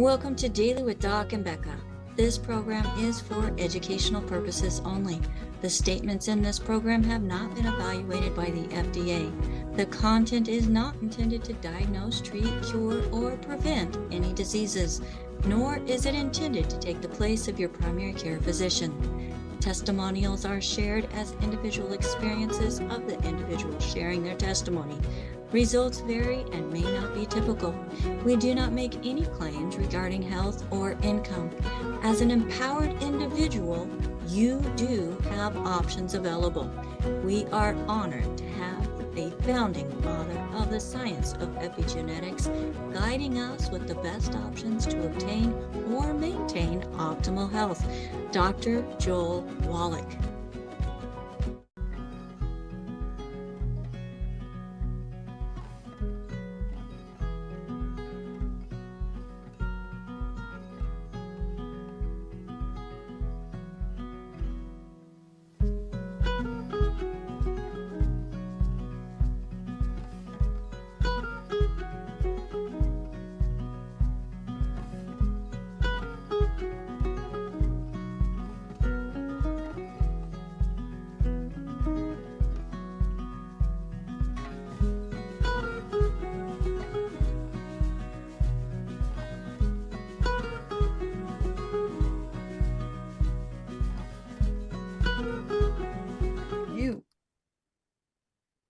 Welcome to Daily with Doc and Becca. This program is for educational purposes only. The statements in this program have not been evaluated by the FDA. The content is not intended to diagnose, treat, cure, or prevent any diseases, nor is it intended to take the place of your primary care physician. Testimonials are shared as individual experiences of the individual sharing their testimony. Results vary and may not be typical. We do not make any claims regarding health or income. As an empowered individual, you do have options available. We are honored to have a founding father of the science of epigenetics guiding us with the best options to obtain or maintain optimal health, Dr. Joel Wallach.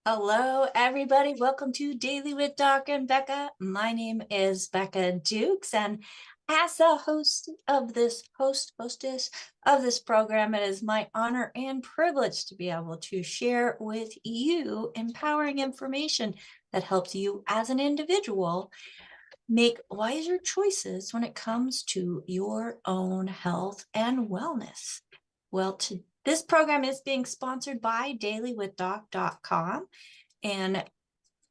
Hello, everybody. Welcome to Daily with Doc and Becca. My name is Becca Dukes, and as the hostess of this program, it is my honor and privilege to be able to share with you empowering information that helps you as an individual make wiser choices when it comes to your own health and wellness. Well, this program is being sponsored by dailywithdoc.com. And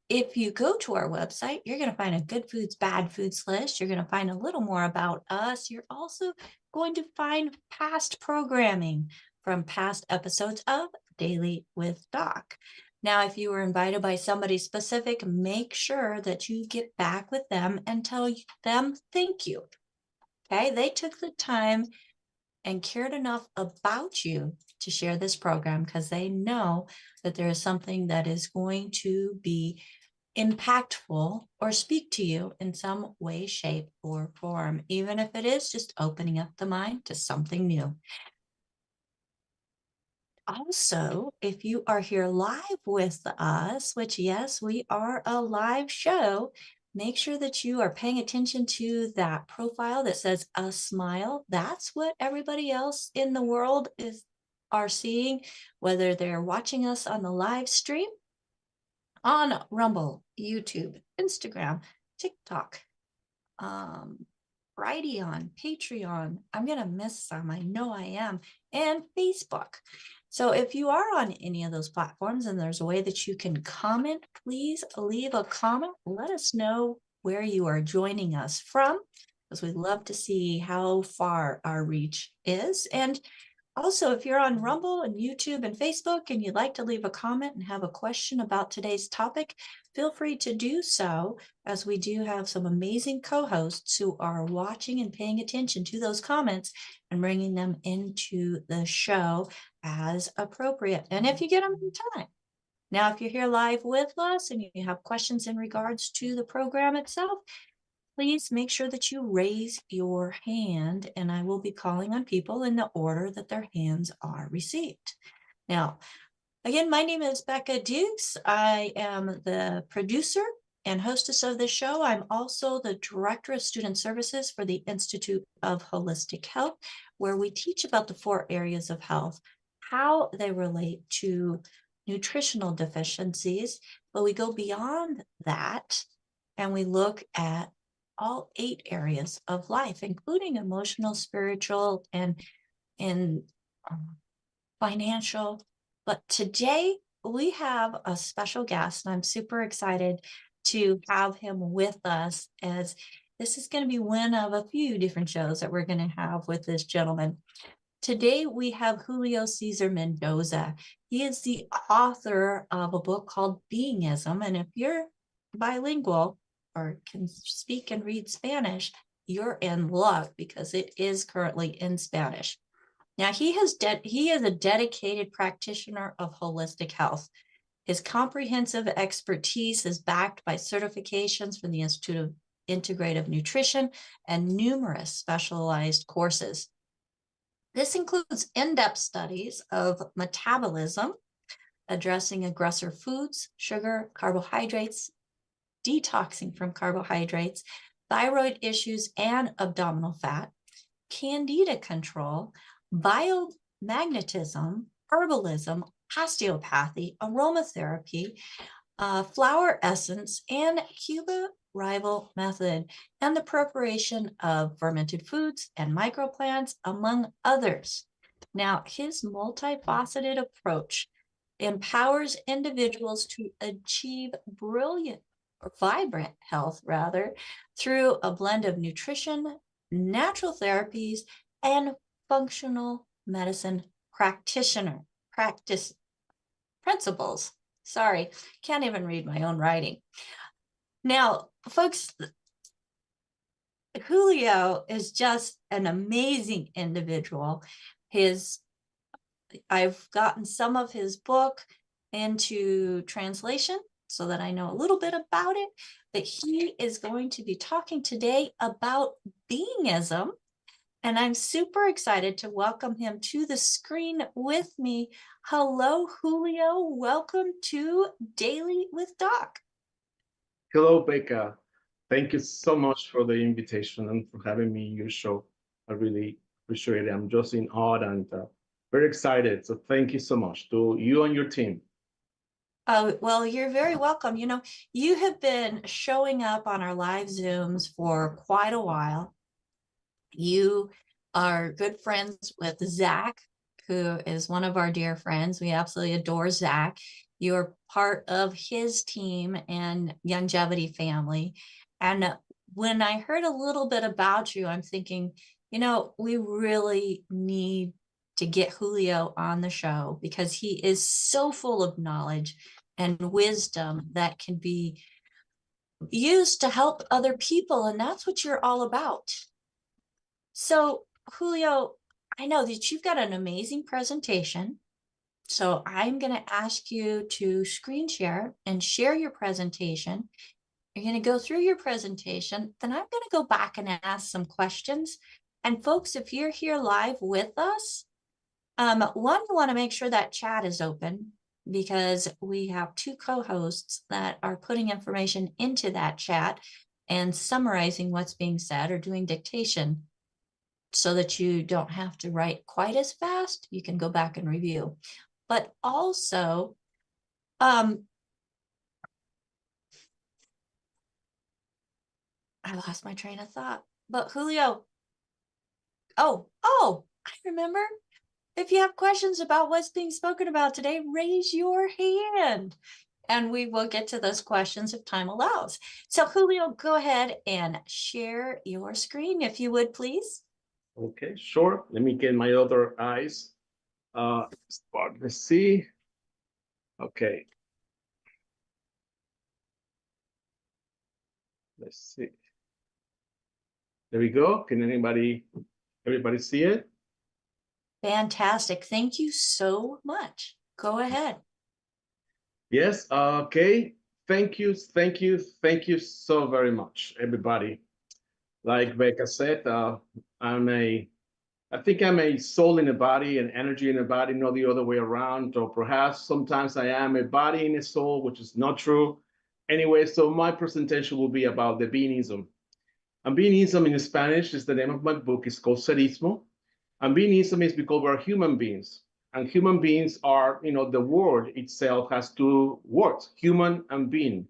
if you go to our website, you're going to find a good foods, bad foods list. You're going to find a little more about us. You're also going to find past programming from past episodes of Daily with Doc. Now, if you were invited by somebody specific, make sure that you get back with them and tell them thank you. Okay, they took the time and cared enough about you to share this program because they know that there is something that is going to be impactful or speak to you in some way, shape, or form, even if it is just opening up the mind to something new. Also, if you are here live with us, which yes, we are a live show, make sure that you are paying attention to that profile that says a smile. That's what everybody else in the world are seeing, whether they're watching us on the live stream, on Rumble, YouTube, Instagram, TikTok, Brighteon, Patreon. I'm going to miss some, I know I am, and Facebook. So if you are on any of those platforms and there's a way that you can comment, please leave a comment. Let us know where you are joining us from, because we'd love to see how far our reach is. And also, if you're on Rumble and YouTube and Facebook and you'd like to leave a comment and have a question about today's topic, feel free to do so, as we do have some amazing co-hosts who are watching and paying attention to those comments and bringing them into the show as appropriate. And if you get them in time. Now, if you're here live with us and you have questions in regards to the program itself, please make sure that you raise your hand, and I will be calling on people in the order that their hands are received. Now, again, my name is Becca Dukes. I am the producer and hostess of this show. I'm also the Director of Student Services for the Institute of Holistic Health, where we teach about the 4 areas of health, how they relate to nutritional deficiencies, but we go beyond that and we look at all 8 areas of life, including emotional, spiritual, and financial. But today we have a special guest, and I'm super excited to have him with us, as this is going to be one of a few different shows that we're going to have with this gentleman. Today we have Julio Cesar Mendoza. He is the author of a book called Being-ism, and if you're bilingual or can speak and read Spanish, you're in luck because it is currently in Spanish. Now, he is a dedicated practitioner of holistic health. His comprehensive expertise is backed by certifications from the Institute of Integrative Nutrition and numerous specialized courses. This includes in-depth studies of metabolism, addressing aggressor foods, sugar, carbohydrates, detoxing from carbohydrates, thyroid issues and abdominal fat, candida control, biomagnetism, herbalism, osteopathy, aromatherapy, flower essence, and Cuba rival method, and the preparation of fermented foods and microplants, among others. Now, his multifaceted approach empowers individuals to achieve brilliant or vibrant health, rather, through a blend of nutrition, natural therapies, and functional medicine practice principles. Sorry, can't even read my own writing. Now, folks, Julio is just an amazing individual. I've gotten some of his book into translation so that I know a little bit about it, but he is going to be talking today about Being-ism, and I'm super excited to welcome him to the screen with me. Hello, Julio. Welcome to Daily with Doc. Hello, Becca. Thank you so much for the invitation and for having me in your show. I really appreciate it. I'm just in awe and very excited. So thank you so much to you and your team. Oh, well, you're very welcome. You know, you have been showing up on our live Zooms for quite a while. You are good friends with Zach, who is one of our dear friends. We absolutely adore Zach. You're part of his team and Longevity family. And when I heard a little bit about you, I'm thinking, you know, we really need to get Julio on the show because he is so full of knowledge and wisdom that can be used to help other people. And that's what you're all about. So, Julio, I know that you've got an amazing presentation. So I'm going to ask you to screen share and share your presentation. You're going to go through your presentation. Then I'm going to go back and ask some questions. And folks, if you're here live with us, one, you want to make sure that chat is open because we have two co-hosts that are putting information into that chat and summarizing what's being said or doing dictation so that you don't have to write quite as fast. You can go back and review. But also, I lost my train of thought. But Julio, I remember. If you have questions about what's being spoken about today, raise your hand and we will get to those questions if time allows. So Julio, go ahead and share your screen if you would, please. Okay, sure. Let me get my other eyes. Let's see. Okay. Let's see. There we go. Can everybody see it? Fantastic. Thank you so much. Go ahead. Yes. Okay. Thank you so very much, everybody. Like Becca said, I think I'm a soul in a body and energy in a body, not the other way around. Or perhaps sometimes I am a body in a soul, which is not true. Anyway, so my presentation will be about the Being-ism. And Being-ism in Spanish is the name of my book. It's called Serismo. And Being-ism is because we're human beings. And human beings are, the word itself has two words, human and being.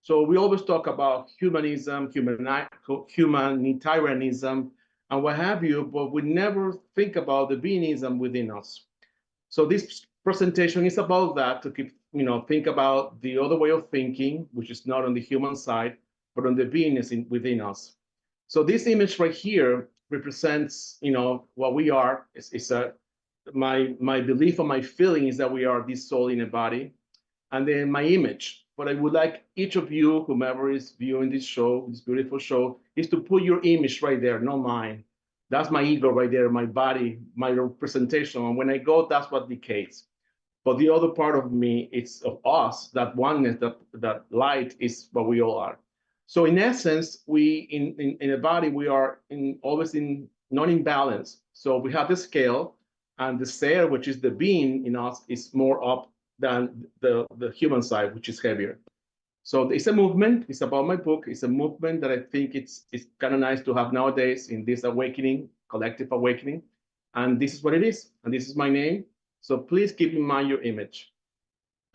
So we always talk about humanism, humanitarianism, and what have you, but we never think about the Being-ism within us. So this presentation is about that, to keep, think about the other way of thinking, which is not on the human side, but on the beingness within us. So this image right here represents, what we are. My belief or my feeling is that we are this soul in a body. And then my image but I would like each of you, whomever is viewing this show, this beautiful show, is to put your image right there, not mine. That's my ego right there, my body, my representation. And when I go, that's what decays. But the other part of me, it's of us, that oneness, that light is what we all are. So in essence, we in a body, we are always in not in balance. So we have the scale, and the sail, which is the being in us, is more up than the human side, which is heavier. So it's a movement. It's about my book. It's a movement that I think it's kind of nice to have nowadays in this awakening, collective awakening. And this is what it is. And this is my name. So please keep in mind your image.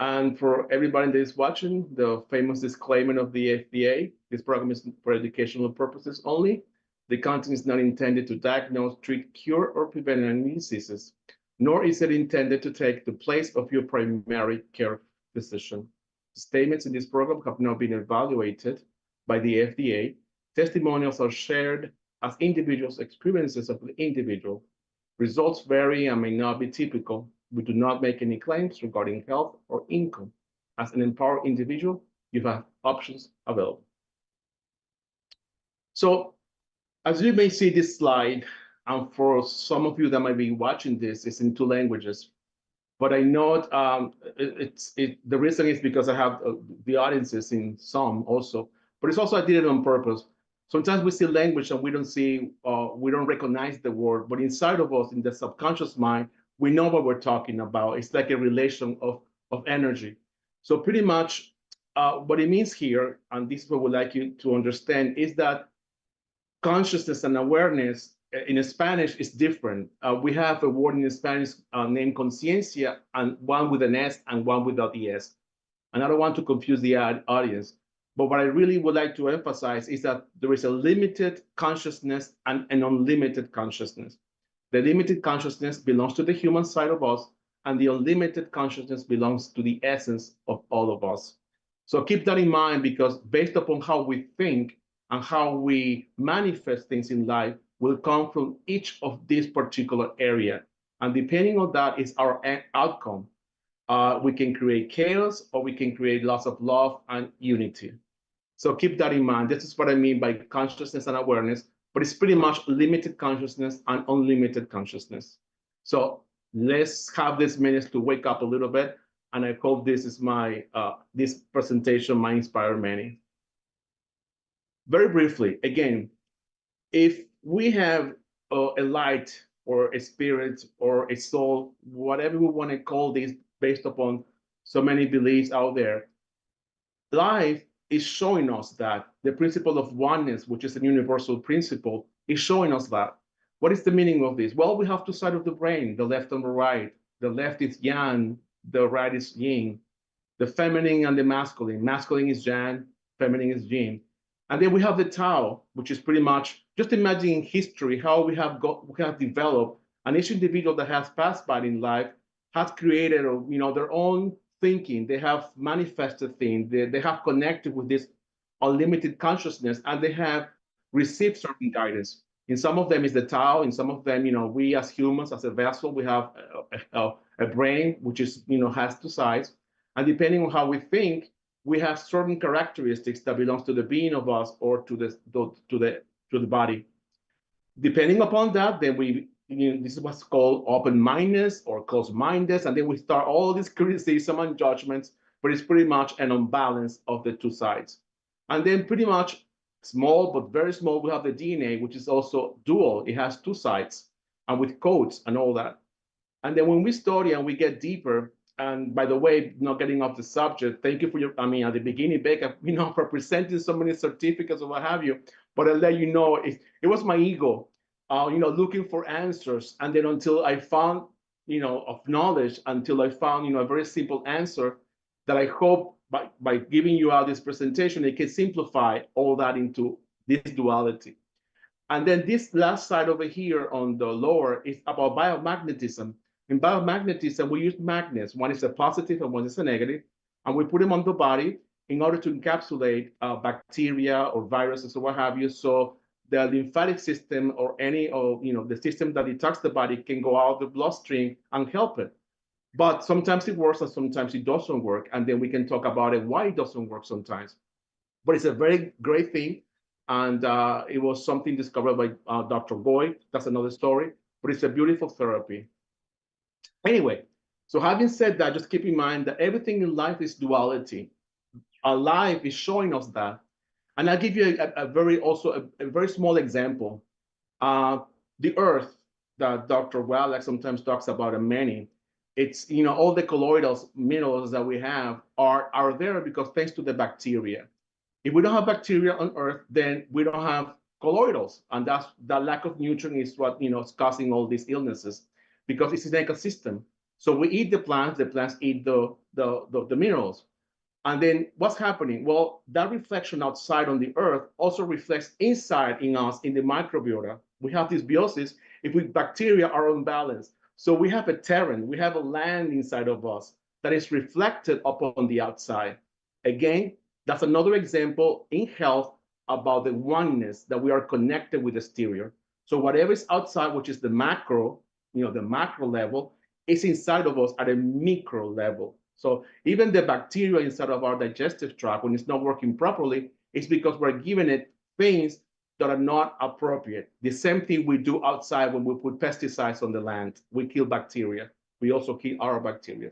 And for everybody that is watching, the famous disclaimer of the FDA, this program is for educational purposes only. The content is not intended to diagnose, treat, cure, or prevent any diseases, nor is it intended to take the place of your primary care physician. Statements in this program have not been evaluated by the FDA. Testimonials are shared as individuals' experiences of the individual. Results vary and may not be typical. We do not make any claims regarding health or income. As an empowered individual, you have options available. So, as you may see this slide, and for some of you that might be watching this, it's in 2 languages. But I know the reason is because I have the audiences in some also, but it's also I did it on purpose. Sometimes we see language and we don't recognize the word, but inside of us, in the subconscious mind, we know what we're talking about. It's like a relation of energy. So pretty much what it means here, and this is what we'd like you to understand, is that consciousness and awareness in Spanish is different. We have a word in Spanish named conciencia, and one with an S and one without the S. And I don't want to confuse the audience, but what I really would like to emphasize is that there is a limited consciousness and an unlimited consciousness. The limited consciousness belongs to the human side of us, and the unlimited consciousness belongs to the essence of all of us. So keep that in mind, because based upon how we think and how we manifest things in life will come from each of these particular area. And depending on that is our outcome. We can create chaos, or we can create lots of love and unity. So keep that in mind. This is what I mean by consciousness and awareness, but it's pretty much limited consciousness and unlimited consciousness. So let's have this minutes to wake up a little bit. And I hope this is this presentation might inspire many. Very briefly, again, if we have a light or a spirit or a soul, whatever we want to call this, based upon so many beliefs out there, life is showing us that the principle of oneness, which is a universal principle, is showing us that. What is the meaning of this? Well, we have 2 sides of the brain, the left and the right. The left is yang, the right is yin. The feminine and the masculine. Masculine is yang, feminine is yin. And then we have the Tao, which is pretty much, just imagining history, how we have developed, and each individual that has passed by in life has created their own thinking. They have manifested things. They have connected with this unlimited consciousness, and they have received certain guidance. In some of them is the Tao. In some of them, we as humans, as a vessel, we have a brain, which is, has 2 sides. And depending on how we think, we have certain characteristics that belongs to the being of us or to the body. Depending upon that, then this is what's called open-mindedness or closed-mindedness, and then we start all this criticism and judgments, but it's pretty much an unbalance of the 2 sides. And then pretty much small, but very small, we have the DNA, which is also dual. It has 2 sides, and with codes and all that. And then when we study and we get deeper, and by the way, not getting off the subject, thank you for at the beginning, Becca, for presenting so many certificates or what have you, but I'll let you know, it was my ego, looking for answers. And then until I found, of knowledge, until I found, a very simple answer that I hope by giving you out this presentation, it can simplify all that into this duality. And then this last side over here on the lower is about biomagnetism. In biomagnetism, we use magnets. One is a positive and one is a negative, and we put them on the body in order to encapsulate bacteria or viruses or what have you. So the lymphatic system or any of the system that attacks the body can go out of the bloodstream and help it. But sometimes it works and sometimes it doesn't work. And then we can talk about it, why it doesn't work sometimes. But it's a very great thing. And it was something discovered by Dr. Boyd. That's another story. But it's a beautiful therapy. Anyway, so having said that, just keep in mind that everything in life is duality. Our life is showing us that. And I'll give you a very small example. Uh, the earth that Dr. Wallach sometimes talks about, and many, it's, all the colloidal minerals that we have are there because thanks to the bacteria. If we don't have bacteria on earth, then we don't have colloidals. And that lack of nutrient is what, is causing all these illnesses because it's an ecosystem. So we eat the plants eat the minerals. And then what's happening? Well, that reflection outside on the earth also reflects inside in us in the microbiota. We have this biosis if we bacteria are unbalanced. So we have a terrain, we have a land inside of us that is reflected upon the outside. Again, that's another example in health about the oneness that we are connected with the exterior. So whatever is outside, which is the macro, the macro level, is inside of us at a micro level. So even the bacteria inside of our digestive tract, when it's not working properly, it's because we're giving it things that are not appropriate. The same thing we do outside when we put pesticides on the land. We kill bacteria. We also kill our bacteria.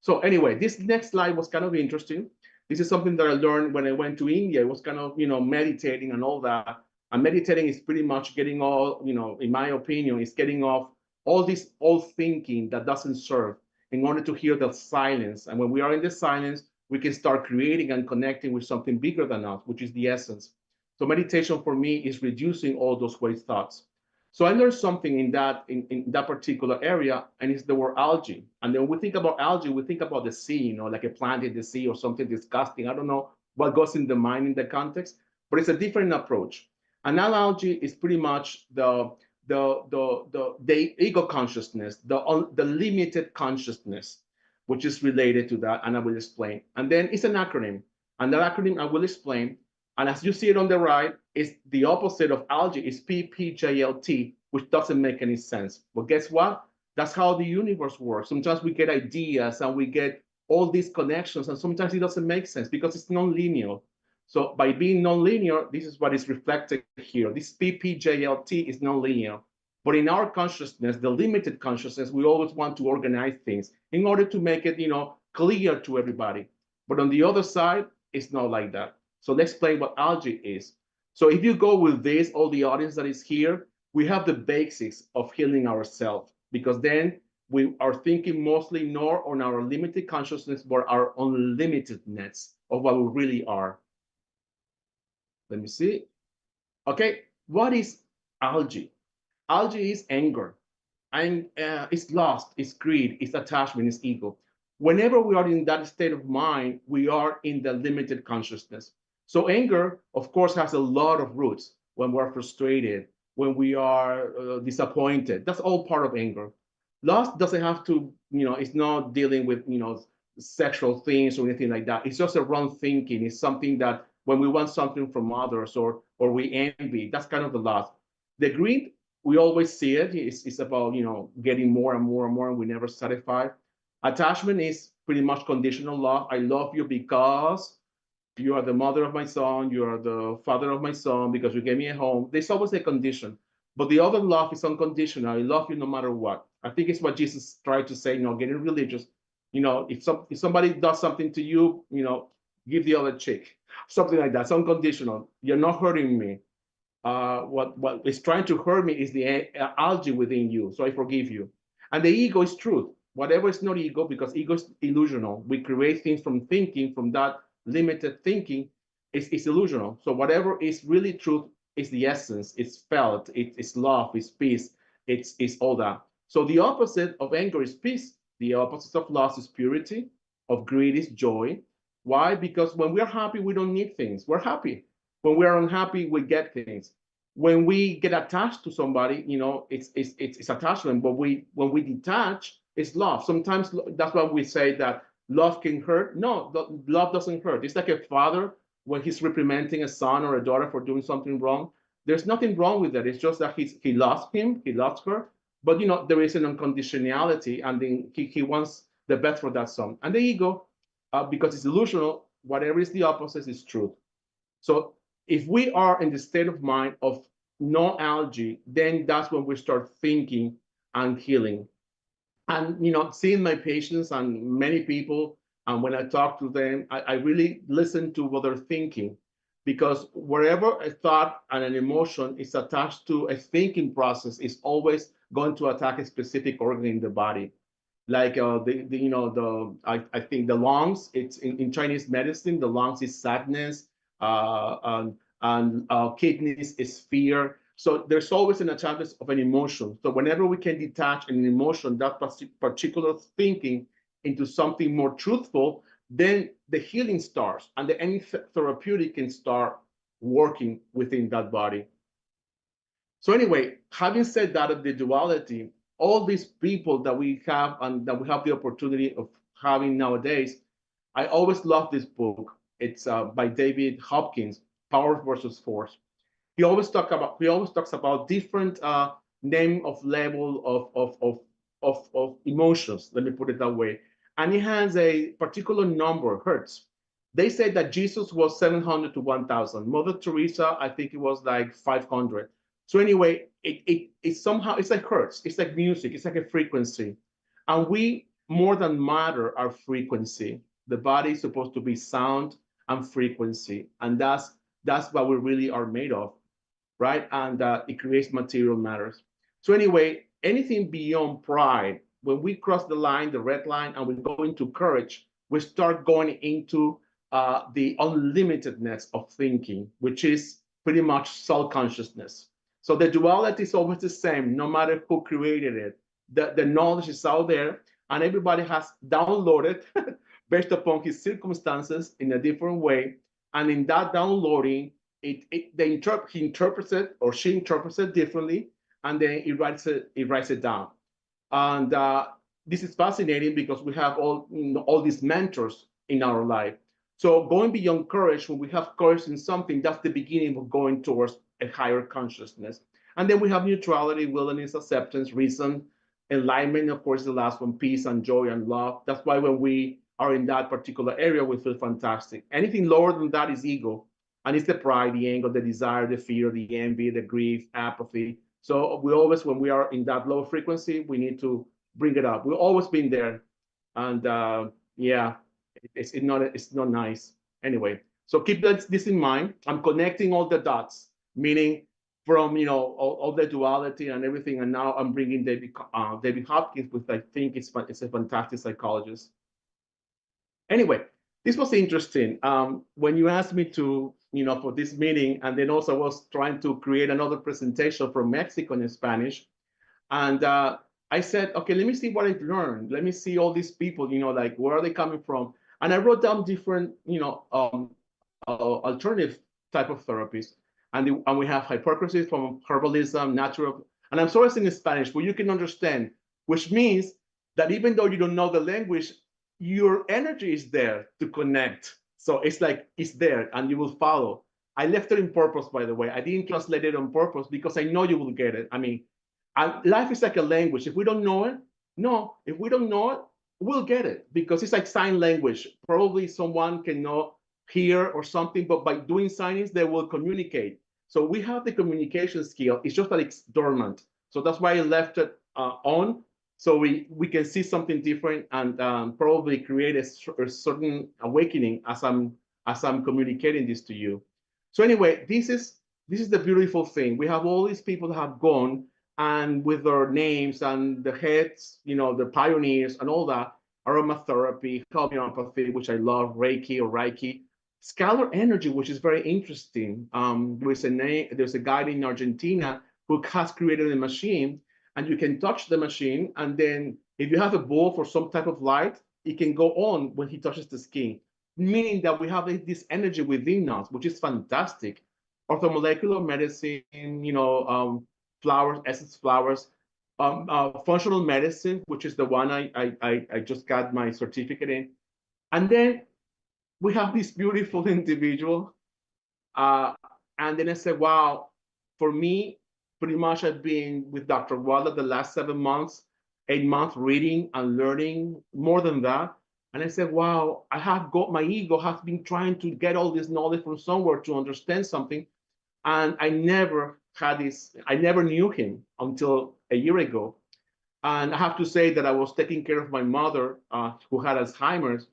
So anyway, this next slide was kind of interesting. This is something that I learned when I went to India. It was kind of, meditating and all that. And meditating is pretty much getting all, in my opinion, is getting off all this old thinking that doesn't serve in order to hear the silence. And when we are in the silence, we can start creating and connecting with something bigger than us, which is the essence. So meditation for me is reducing all those waste thoughts. So I learned something in that particular area, and it's the word algae. And then when we think about algae, we think about the sea, like a plant in the sea or something disgusting. I don't know what goes in the mind in the context, but it's a different approach. And now algae is pretty much the ego consciousness, the limited consciousness, which is related to that, and I will explain. And then it's an acronym, and that acronym I will explain. And as you see it on the right, is the opposite of algae, is PPJLT, which doesn't make any sense. But guess what? That's how the universe works. Sometimes we get ideas and we get all these connections, and sometimes it doesn't make sense because it's non-linear. So by being nonlinear, this is what is reflected here. This PPJLT is nonlinear. But in our consciousness, the limited consciousness, we always want to organize things in order to make it, clear to everybody. But on the other side, it's not like that. So let's explain what algae is. So if you go with this, all the audience that is here, we have the basics of healing ourselves, because then we are thinking mostly not on our limited consciousness, but our unlimitedness of what we really are. Let me see. Okay, what is algae? Algae is anger, and it's lust, it's greed, it's attachment, it's ego. Whenever we are in that state of mind, we are in the limited consciousness. So anger, of course, has a lot of roots. When we're frustrated, when we are disappointed, that's all part of anger. Lust doesn't have to, it's not dealing with, sexual things or anything like that. It's just a wrong thinking. It's something that when we want something from others or we envy, that's kind of the lust. The greed, we always see it. It's about, getting more and more and more, and we never satisfy. Attachment is pretty much conditional love. I love you because you are the mother of my son, you are the father of my son, because you gave me a home. There's always a condition. But the other love is unconditional. I love you no matter what. I think it's what Jesus tried to say, getting religious. If somebody does something to you, give the other cheek. Something like that. It's unconditional. You're not hurting me. What is trying to hurt me is the algae within you. So I forgive you. And the ego is truth. Whatever is not ego, because ego is illusional. We create things from thinking, from that limited thinking, is illusional. So whatever is really truth is the essence. It's felt. It's love. It's peace. It's all that. So the opposite of anger is peace. The opposite of lust is purity. Of greed is joy. Why? Because when we're happy, we don't need things. We're happy. When we're unhappy, we get things. When we get attached to somebody, it's attachment. But when we detach, it's love. Sometimes that's why we say that love can hurt. No, love doesn't hurt. It's like a father when he's reprimanding a son or a daughter for doing something wrong. There's nothing wrong with that. It's just that he loves him, he loves her. But there is an unconditionality, and then he wants the best for that song. And the ego, because it's illusional, whatever is the opposite is truth. So if we are in the state of mind of no allergy, then that's when we start thinking and healing. And seeing my patients and many people, and when I talk to them, I really listen to what they're thinking, because wherever a thought and an emotion is attached to a thinking process, is always going to attack a specific organ in the body. Like I think the lungs. It's in Chinese medicine. The lungs is sadness, and kidneys is fear. So there's always an attachment of an emotion. So whenever we can detach an emotion, that particular thinking, into something more truthful, then the healing starts, and any therapeutic can start working within that body. So anyway, having said that, of the duality, all these people that we have and that we have the opportunity of having nowadays, I always love this book. It's by David Hopkins, Power versus Force. He always talks about different name of level of emotions. Let me put it that way. And he has a particular number, hertz. They say that Jesus was 700 to 1,000. Mother Teresa, I think it was like 500. So anyway, it somehow, it's like hertz. It's like music. It's like a frequency. And we more than matter our frequency. The body is supposed to be sound and frequency. And that's what we really are made of, right? And it creates material matters. So anyway, anything beyond pride, when we cross the line, the red line, and we go into courage, we start going into the unlimitedness of thinking, which is pretty much self-consciousness. So the duality is always the same, no matter who created it. The knowledge is out there, and everybody has downloaded based upon his circumstances in a different way. And in that downloading, he interprets it, or she interprets it differently, and then he writes it down. And this is fascinating because we have all these mentors in our life. So going beyond courage, when we have courage in something, that's the beginning of going towards a higher consciousness. And then we have neutrality, willingness, acceptance, reason, enlightenment, of course, the last one, peace and joy and love. That's why when we are in that particular area, we feel fantastic. Anything lower than that is ego. And it's the pride, the anger, the desire, the fear, the envy, the grief, apathy. So we always, when we are in that low frequency, we need to bring it up. We've always been there. And yeah, it's not nice. Anyway, so keep this in mind. I'm connecting all the dots, meaning from all the duality and everything, and now I'm bringing David Hopkins, which I think it's a fantastic psychologist. Anyway, this was interesting. When you asked me to for this meeting, and then also I was trying to create another presentation from Mexico in Spanish, and I said, okay, let me see what I've learned. Let me see all these people, like where are they coming from? And I wrote down different, alternative type of therapies. And we have hypocrisy from herbalism, natural, and I'm sorry saying in Spanish, but you can understand, which means that even though you don't know the language, your energy is there to connect. So it's like it's there and you will follow. I left it in purpose, by the way. I didn't translate it on purpose because I know you will get it. I mean, life is like a language. If we don't know it, we'll get it, because it's like sign language. Probably someone can hear or something, but by doing signings, they will communicate. So we have the communication skill. It's just that it's dormant. So that's why I left it on, so we can see something different and probably create a certain awakening as I'm communicating this to you. So anyway, this is the beautiful thing. We have all these people that have gone, and with their names and the heads, the pioneers and all that, aromatherapy, homeopathy, which I love, Reiki, scalar energy, which is very interesting. There's a guy in Argentina who has created a machine, and you can touch the machine, and then if you have a bulb for some type of light, it can go on when he touches the skin, meaning that we have this energy within us, which is fantastic. Orthomolecular medicine, flowers, essence flowers, functional medicine, which is the one I just got my certificate in. And then we have this beautiful individual. And then I said, wow, for me, pretty much I've been with Dr. Wallach the last 7 months. 8 months reading and learning more than that. And I said, wow, I have got, my ego has been trying to get all this knowledge from somewhere to understand something. And I never had this, I never knew him until a year ago. And I have to say that I was taking care of my mother who had Alzheimer's.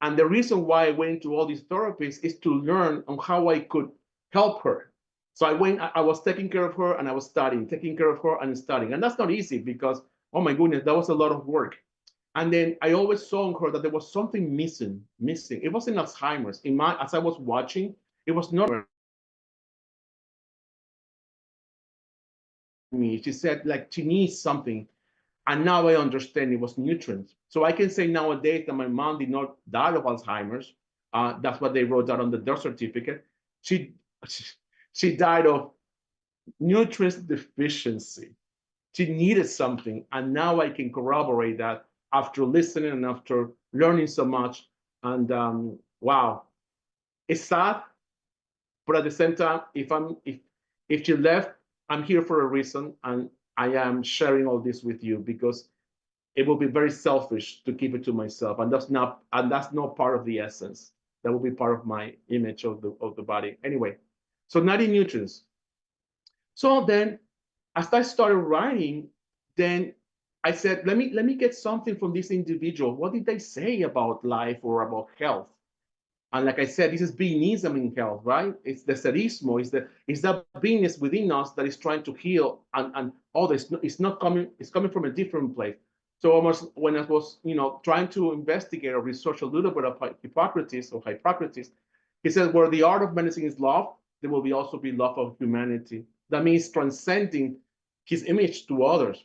And the reason why I went to all these therapies is to learn on how I could help her. So I was taking care of her and I was studying, taking care of her and studying. And that's not easy because, oh my goodness, that was a lot of work. And then I always saw in her that there was something missing. It wasn't Alzheimer's. As I was watching, it was not me. She said like she needs something. And now I understand it was nutrients. So I can say nowadays that my mom did not die of Alzheimer's. That's what they wrote out on the death certificate. She died of nutrients deficiency. She needed something. And now I can corroborate that after listening and after learning so much. And wow, it's sad. But at the same time, if she left, I'm here for a reason. And I am sharing all this with you because it will be very selfish to keep it to myself, and that's not part of the essence. That will be part of my image of the body. Anyway, so 90 nutrients. So then, as I started writing, then I said, let me get something from this individual. What did they say about life or about health? And like I said, this is being-ism in health, right? It's the serismo, it's that beingness within us that is trying to heal, and all this. It's coming from a different place. So almost when I was, trying to investigate or research a little bit of Hippocrates, he said, where the art of medicine is love, there will also be love of humanity. That means transcending his image to others.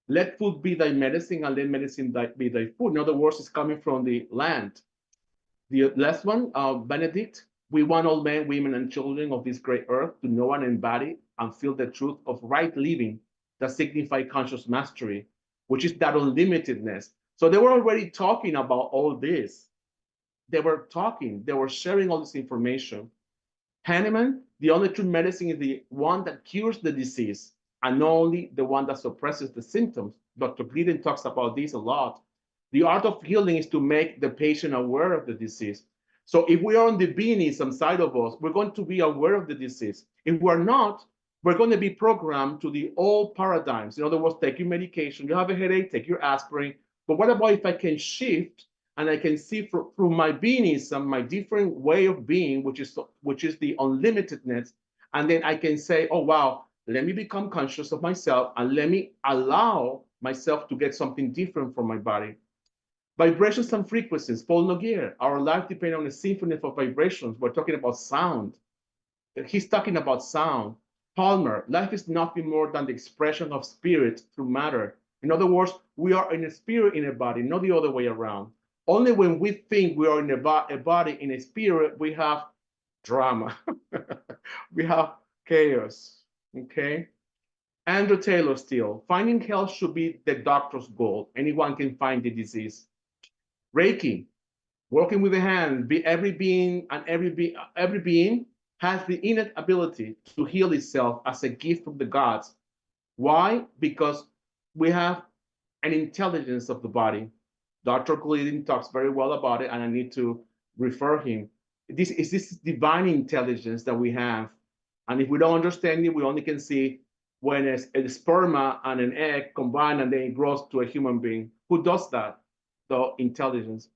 Let food be thy medicine, and let medicine be thy food. In other words, it's coming from the land. The last one, Benedict, we want all men, women, and children of this great earth to know and embody and feel the truth of right living that signify conscious mastery, which is that unlimitedness. So they were already talking about all this. They were sharing all this information. Hahnemann, the only true medicine is the one that cures the disease and not only the one that suppresses the symptoms. Dr. Glidden talks about this a lot. The art of healing is to make the patient aware of the disease. So if we are on the being-ism side of us, we're going to be aware of the disease. If we're not, we're going to be programmed to the old paradigms. In other words, take your medication. You have a headache, take your aspirin. But what about if I can shift and I can see through my being-ism, my different way of being, which is the unlimitedness, and then I can say, oh, wow, let me become conscious of myself and let me allow myself to get something different from my body. Vibrations and frequencies, Paul Noguer, our life depends on a symphony of vibrations. We're talking about sound. He's talking about sound. Palmer, life is nothing more than the expression of spirit through matter. In other words, we are in a spirit in a body, not the other way around. Only when we think we are in a body in a spirit, we have drama. We have chaos, okay? Andrew Taylor Steele, finding health should be the doctor's goal. Anyone can find the disease. Reiki, working with the hand, every being has the innate ability to heal itself as a gift from the gods. Why? Because we have an intelligence of the body. Dr. Glidden talks very well about it, and I need to refer him. This is this divine intelligence that we have. And if we don't understand it, we only can see when a sperma and an egg combine and then it grows to a human being. Who does that? The intelligence.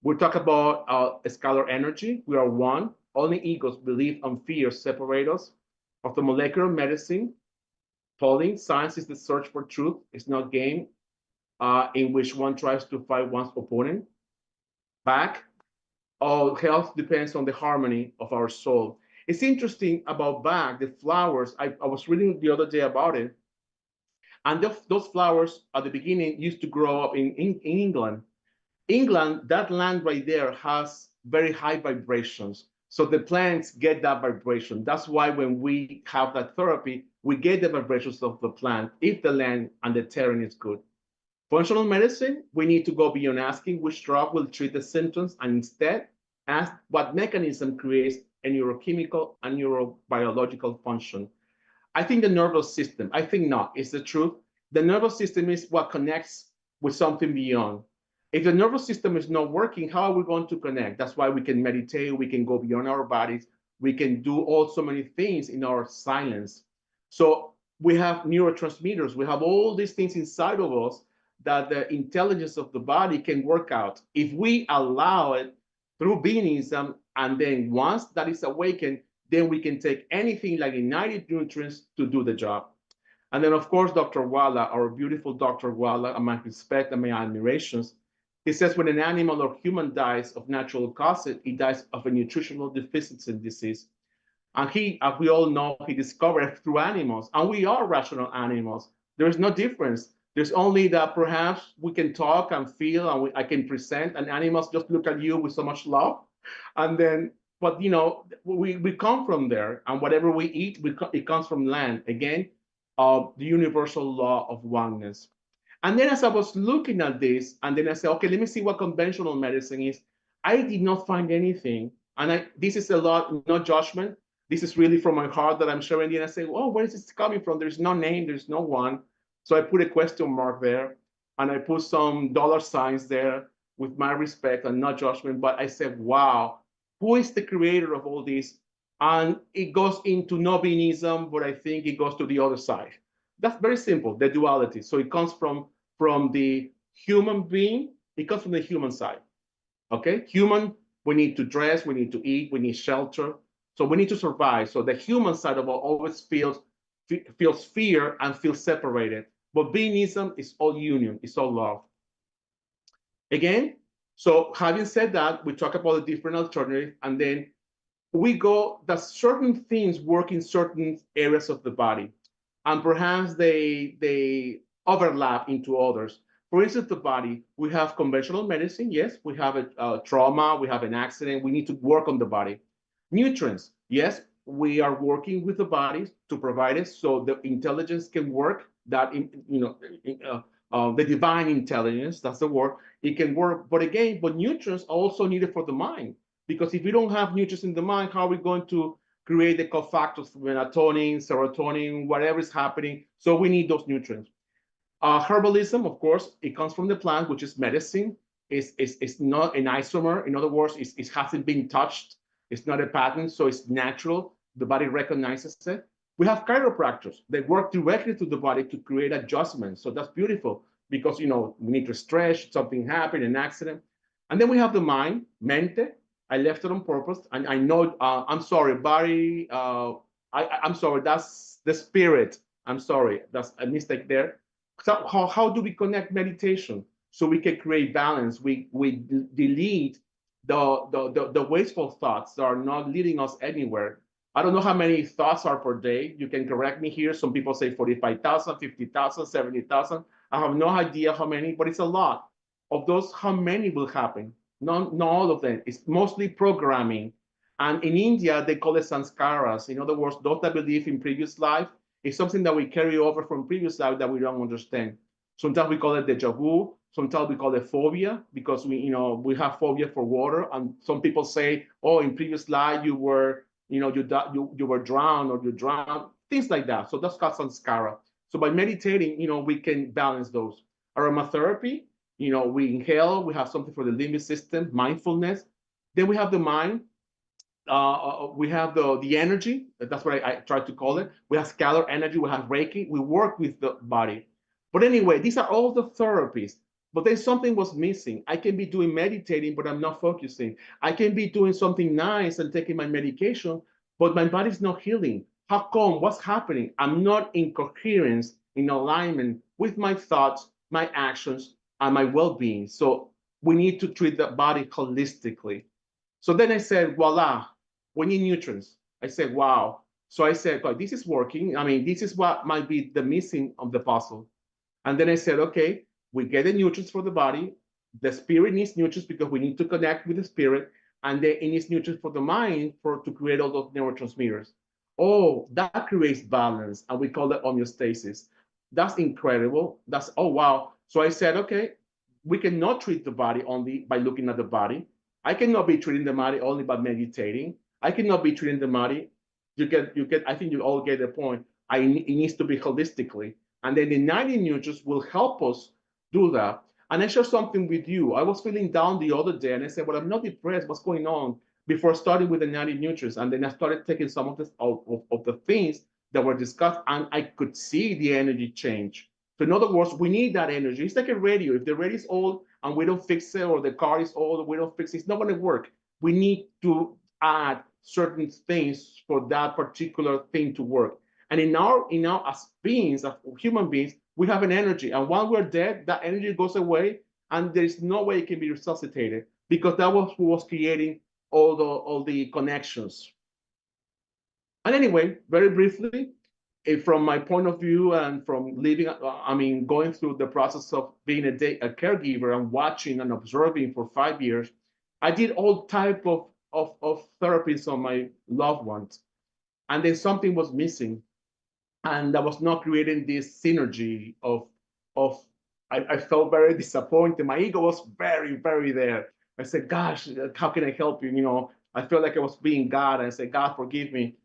We talk about scalar energy. We are one. Only egos, belief, and fear separate us. Of the molecular medicine, Pauline, science is the search for truth. It's not game in which one tries to fight one's opponent. Bach, all health depends on the harmony of our soul. It's interesting about Bach, the flowers. I was reading the other day about it. And those flowers at the beginning used to grow up in England. England, that land right there has very high vibrations. So the plants get that vibration. That's why when we have that therapy, we get the vibrations of the plant if the land and the terrain is good. Functional medicine, we need to go beyond asking which drug will treat the symptoms and instead ask what mechanism creates a neurochemical and neurobiological function. I think the nervous system, I think not, it's the truth. The nervous system is what connects with something beyond. If the nervous system is not working, how are we going to connect? That's why we can meditate, we can go beyond our bodies, we can do all so many things in our silence. So we have neurotransmitters, we have all these things inside of us that the intelligence of the body can work out. If we allow it through Being-ism, and then once that is awakened, then we can take anything like ignited nutrients to do the job. And then, of course, Dr. Wallach, our beautiful Dr. Wallach, and my respect and my admirations, he says when an animal or human dies of natural causes, it dies of a nutritional deficiency disease. And he, as we all know, he discovered through animals, and we are rational animals. There is no difference. There's only that perhaps we can talk and feel, and I can present, and animals just look at you with so much love. And then, but we come from there, and whatever we eat, it comes from land. Again, the universal law of oneness. And then as I was looking at this, and then I said, okay, let me see what conventional medicine is. I did not find anything. And this is a lot, no judgment. This is really from my heart that I'm sharing. And I say, oh, where is this coming from? There's no name, there's no one. So I put a question mark there, and I put some dollar signs there with my respect and not judgment. But I said, wow, who is the creator of all this? And it goes into no Being-ism, but I think it goes to the other side. That's very simple, the duality. So it comes from the human being, it comes from the human side. Okay, human, we need to dress, we need to eat, we need shelter. So we need to survive. So the human side of it always feels fear and feels separated. But Being-ism is all union, it's all love. Again, so having said that, we talk about the different alternatives, and then we go that certain things work in certain areas of the body, and perhaps they overlap into others. For instance, the body, we have conventional medicine. Yes, we have a trauma, we have an accident, we need to work on the body. Nutrients, yes, we are working with the body to provide it so the intelligence can work, that the divine intelligence, that's the word, it can work. But again, nutrients are also needed for the mind, because if we don't have nutrients in the mind, how are we going to create the cofactors, melatonin, serotonin, whatever is happening? So we need those nutrients. Herbalism, of course, it comes from the plant, which is medicine. It's not an isomer. In other words, it hasn't been touched. It's not a patent, so it's natural. The body recognizes it. We have chiropractors. They work directly to the body to create adjustments. So that's beautiful, because we need to stretch, something happened, an accident. And then we have the mind, mente. I left it on purpose. And I know, I'm sorry, body, I'm sorry, that's the spirit. I'm sorry, that's a mistake there. So how do we connect meditation so we can create balance? We delete the wasteful thoughts that are not leading us anywhere. I don't know how many thoughts are per day. You can correct me here. Some people say 45,000, 50,000, 70,000. I have no idea how many, but it's a lot. Of those, how many will happen? Not all of them. It's mostly programming. And in India, they call it sanskaras. In other words, those that believe in previous life, it's something that we carry over from previous life that we don't understand. Sometimes we call it deja vu. Sometimes we call it phobia, because we have phobia for water. And some people say, oh, in previous life you were, you were drowned, or you drowned, things like that. So that's called sanskara. So by meditating, we can balance those. Aromatherapy, we inhale, we have something for the limbic system, mindfulness. Then we have the mind. We have the energy. That's what I try to call it. We have scalar energy. We have Reiki. We work with the body. But anyway, these are all the therapies. But then something was missing. I can be doing meditating, but I'm not focusing. I can be doing something nice and taking my medication, but my body's not healing. How come? What's happening? I'm not in coherence, in alignment with my thoughts, my actions, and my well-being. So we need to treat the body holistically. So then I said, voila, we need nutrients. I said, wow. So I said, well, this is working. I mean, this is what might be the missing of the puzzle. And then I said, okay, we get the nutrients for the body. The spirit needs nutrients because we need to connect with the spirit. And then it needs nutrients for the mind to create all those neurotransmitters. Oh, that creates balance. And we call it homeostasis. That's incredible. Oh, wow. So I said, okay, we cannot treat the body only by looking at the body. I cannot be treating the body only by meditating. I cannot be treating the body. I think you all get the point. It needs to be holistically. And then the 90 nutrients will help us do that. And I share something with you. I was feeling down the other day and I said, well, I'm not depressed. What's going on? Before starting with the 90 nutrients. And then I started taking some of the things that were discussed, and I could see the energy change. So in other words, we need that energy. It's like a radio. If the radio is old and we don't fix it, or the car is old and we don't fix it, it's not going to work. We need to add certain things for that particular thing to work. And in our as beings, as human beings, we have an energy. And when we're dead, that energy goes away, and there's no way it can be resuscitated, because that was who was creating all the connections. And anyway, very briefly, from my point of view and from living, going through the process of being a caregiver and watching and observing for 5 years, I did all type of therapies on my loved ones. And then something was missing. And I was not creating this synergy I felt very disappointed. My ego was very, very there. I said, gosh, how can I help you? I felt like I was being God. And I said, God, forgive me.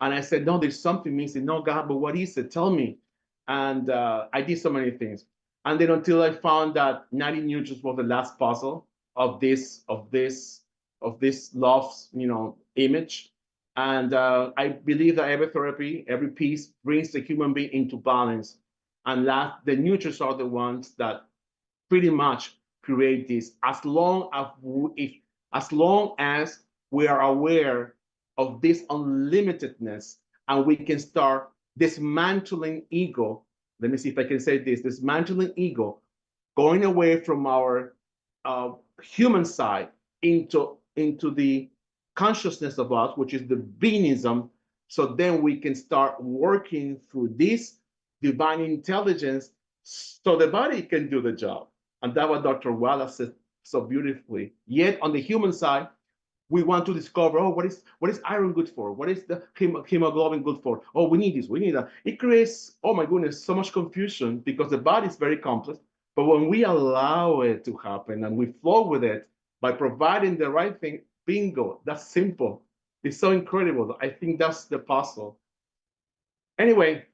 And I said, no, there's something missing. No, God, but what is it? Tell me. And I did so many things. And then until I found that 90 nutrients was the last puzzle of this love, image. And I believe that every therapy, every piece brings the human being into balance. And the nutrients are the ones that pretty much create this, as long as we are aware of this unlimitedness, and we can start dismantling ego. Let me see if I can say this: dismantling ego, going away from our human side into the consciousness of us, which is the being-ism. So then we can start working through this divine intelligence, so the body can do the job. And that's what Dr. Wallach said so beautifully. Yet on the human side, we want to discover, what is iron good for? What is the hemoglobin good for? Oh, we need this, we need that. It creates, oh my goodness, so much confusion, because the body is very complex. But when we allow it to happen and we flow with it by providing the right thing, bingo, that's simple. It's so incredible. I think that's the puzzle. Anyway,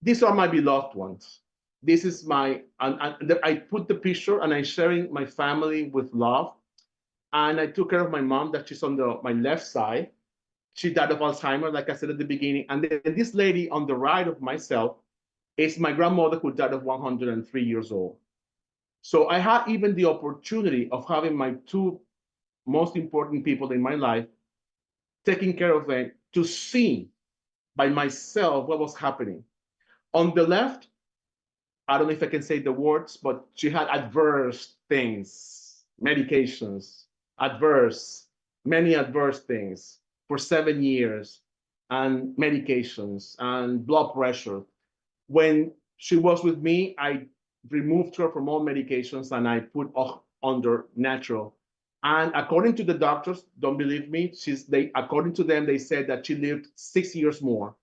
these are my beloved ones. This is I put the picture, and I'm sharing my family with love. And I took care of my mom, that she's on my left side. She died of Alzheimer's, like I said at the beginning. And then this lady on the right of myself is my grandmother, who died of 103 years old. So I had even the opportunity of having my two most important people in my life, taking care of them, to see by myself what was happening. On the left, I don't know if I can say the words, but she had adverse things, medications, many adverse things for 7 years, and medications and blood pressure. When she was with me, I removed her from all medications and I put under natural. And according to the doctors, don't believe me, according to them, they said that she lived 6 years more.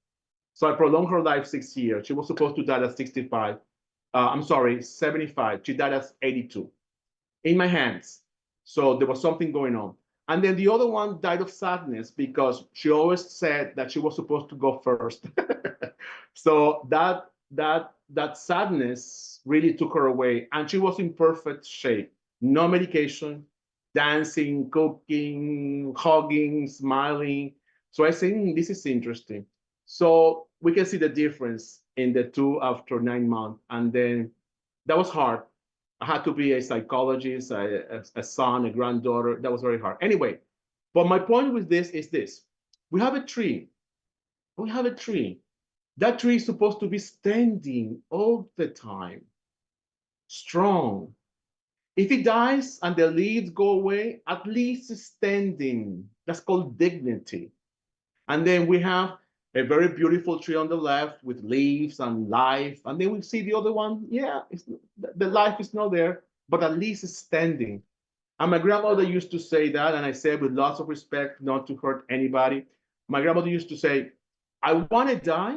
So I prolonged her life 6 years. She was supposed to die at 65. 75. She died at 82 in my hands. So there was something going on. And then the other one died of sadness, because she always said that she was supposed to go first. So that sadness really took her away. And she was in perfect shape. No medication, dancing, cooking, hugging, smiling. So I say, this is interesting. So we can see the difference in the two after 9 months. And then that was hard. I had to be a psychologist, a son, a granddaughter. That was very hard. Anyway, but my point with this is this. We have a tree. We have a tree. That tree is supposed to be standing all the time, strong. If it dies and the leaves go away, at least it's standing. That's called dignity. And then we have a very beautiful tree on the left with leaves and life. And then we see the other one. Yeah, the life is not there, but at least it's standing. And my grandmother used to say that, and I said with lots of respect, not to hurt anybody. My grandmother used to say, I want to die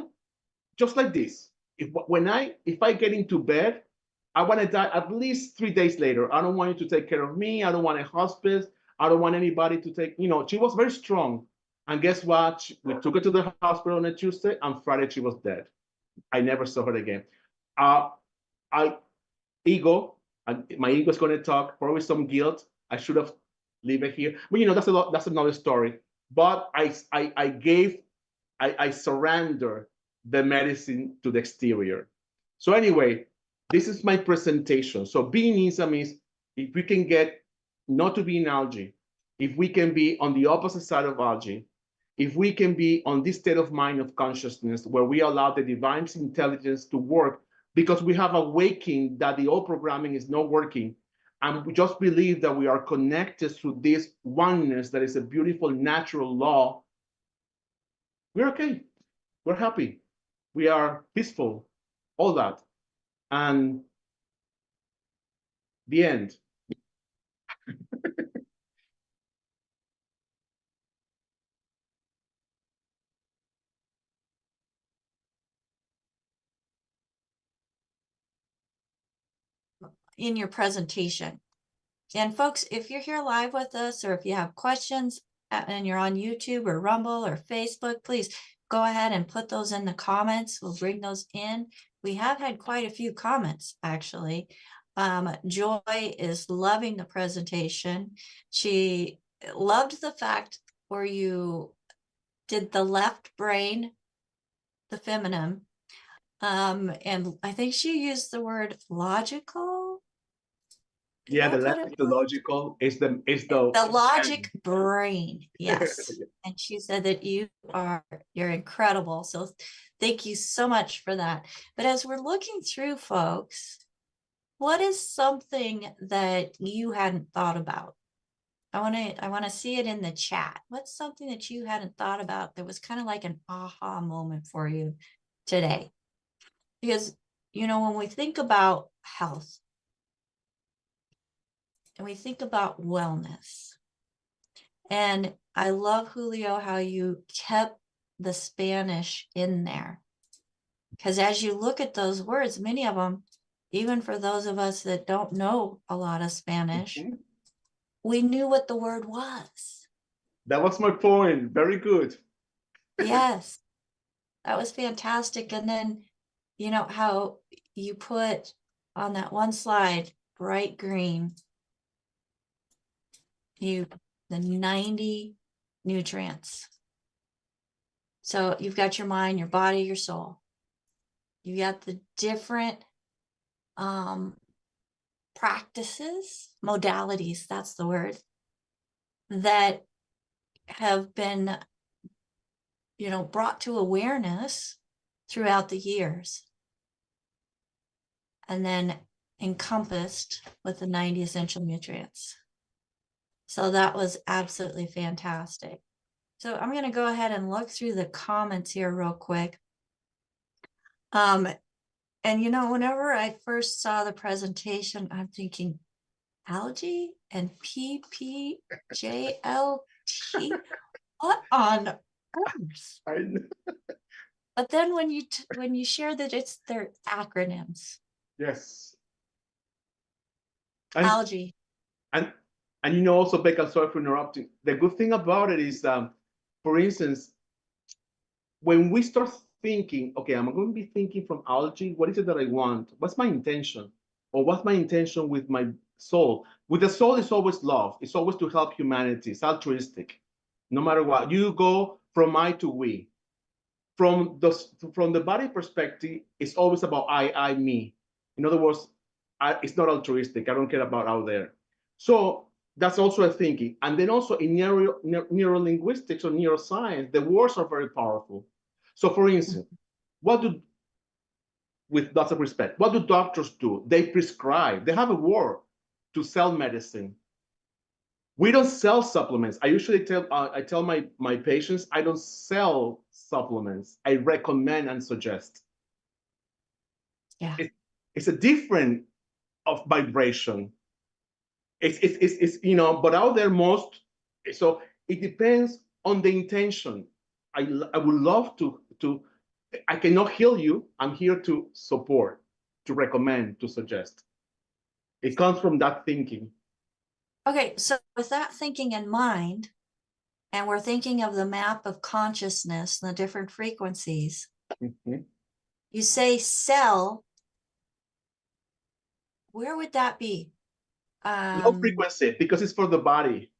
just like this. If I get into bed, I want to die at least 3 days later. I don't want you to take care of me. I don't want a hospice. I don't want anybody to take, she was very strong. And guess what? We took her to the hospital on a Tuesday, and Friday she was dead. I never saw her again. I ego, and my ego is going to talk. Probably some guilt. I should have leave it here. But that's another story. But I surrender the medicine to the exterior. So anyway, this is my presentation. So being-ism is if we can get not to be in algae, if we can be on the opposite side of algae, if we can be on this state of mind of consciousness where we allow the divine intelligence to work because we have awakened that the old programming is not working. And we just believe that we are connected through this oneness that is a beautiful natural law. We're okay. We're happy. We are peaceful, all that. And the end. In your presentation. And folks, if you're here live with us, or if you have questions and you're on YouTube or Rumble or Facebook, please go ahead and put those in the comments. We'll bring those in. We have had quite a few comments, actually. Joy is loving the presentation. She loved the fact where you did the left brain, the feminine, and I think she used the word logical. Yeah, the left is the logical, is the logic brain. Yes. And she said that you're incredible. So thank you so much for that. But as we're looking through, folks, what is something that you hadn't thought about? I want to see it in the chat. What's something that you hadn't thought about that was kind of like an aha moment for you today? Because, when we think about health, and we think about wellness. And I love, Julio, how you kept the Spanish in there. Because as you look at those words, many of them, even for those of us that don't know a lot of Spanish, we knew what the word was. That was my point. Very good. Yes, that was fantastic. And then, how you put on that one slide, bright green, the 90 nutrients. So you've got your mind, your body, your soul. You got the different practices, modalities, that's the word, that have been, brought to awareness throughout the years. And then encompassed with the 90 essential nutrients. So that was absolutely fantastic. So I'm going to go ahead and look through the comments here real quick. And whenever I first saw the presentation, I'm thinking algae and PPJLT. What on earth? But then when you share that it's their acronyms. Yes. Algae. And also, Becca, sorry for interrupting. The good thing about it is, for instance, when we start thinking, okay, I'm going to be thinking from algae, what is it that I want? What's my intention? Or what's my intention with my soul? With the soul, it's always love. It's always to help humanity. It's altruistic. No matter what, you go from I to we. From the body perspective, it's always about I, me. In other words, it's not altruistic. I don't care about out there. So that's also a thinking. And then also in neurolinguistics or neuroscience, the words are very powerful. So for instance, with lots of respect, what do doctors do? They prescribe. They have a word to sell medicine. We don't sell supplements. I usually tell my patients, I don't sell supplements. I recommend and suggest. Yeah. It's a different of vibration. It's but out there so it depends on the intention. I would love to I cannot heal you. I'm here to support, to recommend, to suggest. It comes from that thinking. Okay, so with that thinking in mind, and we're thinking of the map of consciousness and the different frequencies, You say cell. Where would that be? Low frequency, because it's for the body.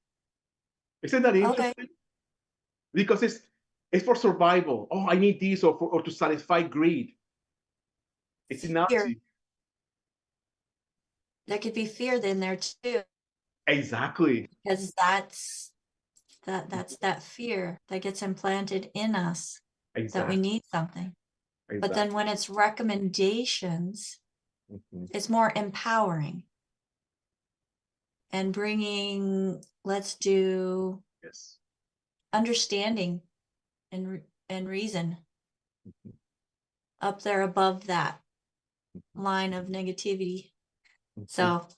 Isn't that Okay. interesting? Because it's for survival. Oh, I need this, or to satisfy greed. It's Fear. energy. There could be fear in there too, Exactly. because that's that fear that gets implanted in us that we Exactly. need something. But Exactly. then when it's recommendations, it's more empowering and bringing, let's do Yes. understanding and reason up there above that line of negativity. So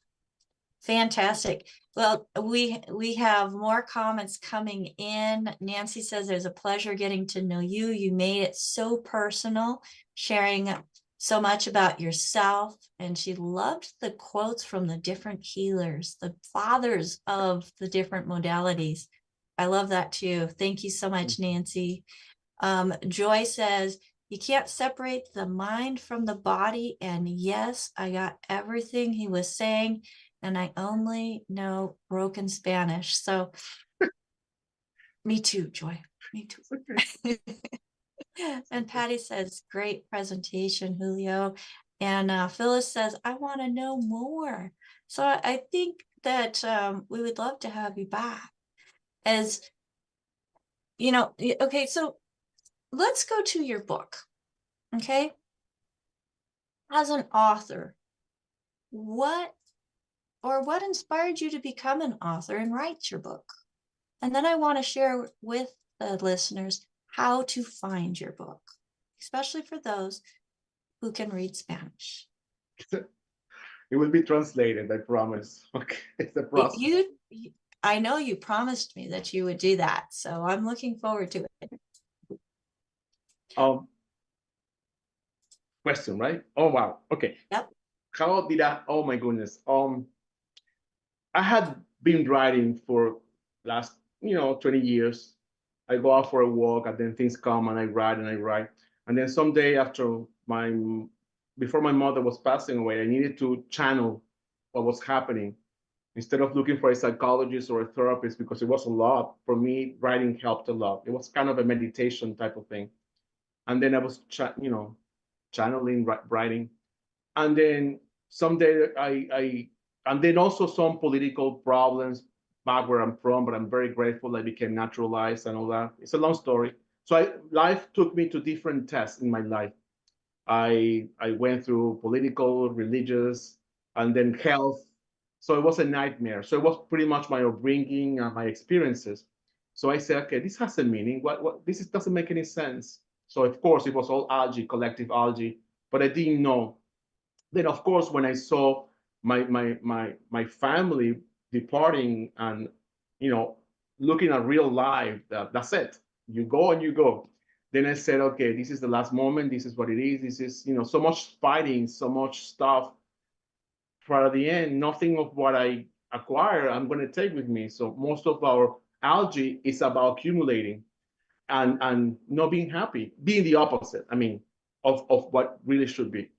fantastic. Well, we have more comments coming in. Nancy says there's a pleasure getting to know you. You made it so personal, sharing so much about yourself. And she loved the quotes from the different healers, the fathers of the different modalities. I love that too. Thank you so much, Nancy. Joy says, you can't separate the mind from the body. And yes, I got everything he was saying. And I only know broken Spanish. So me too, Joy. Me too. Okay. And Patty says, great presentation, Julio. And Phyllis says, I want to know more. So I think that we would love to have you back. As you know, okay, so let's go to your book. Okay. As an author, what inspired you to become an author and write your book? And then I want to share with the listeners how to find your book, especially for those who can read Spanish. It will be translated, I promise. Okay, it's a process. I know you promised me that you would do that, so I'm looking forward to it. Question, right? Oh wow. Okay. Yep. How did I? Oh my goodness. I had been writing for last 20 years. I go out for a walk, and then things come, and I write and I write. And then someday before my mother was passing away, I needed to channel what was happening instead of looking for a psychologist or a therapist, because it was a lot for me. Writing helped a lot. It was kind of a meditation type of thing. And then I was channeling, writing, and then someday and then also some political problems back where I'm from, but I'm very grateful I became naturalized and all that. It's a long story. So life took me to different tests in my life. I went through political, religious, and then health. So it was a nightmare. So it was pretty much my upbringing and my experiences. So I said, okay, this has a meaning. What doesn't make any sense. So of course it was all algae, collective algae, but I didn't know. Then of course when I saw my family departing, and looking at real life, that's it. You go and you go. Then I said, okay, this is the last moment. This is what it is. This is, so much fighting, so much stuff. But at the end, nothing of what I acquire, I'm going to take with me. So most of our algae is about accumulating and not being happy, being the opposite. I mean, of what really should be.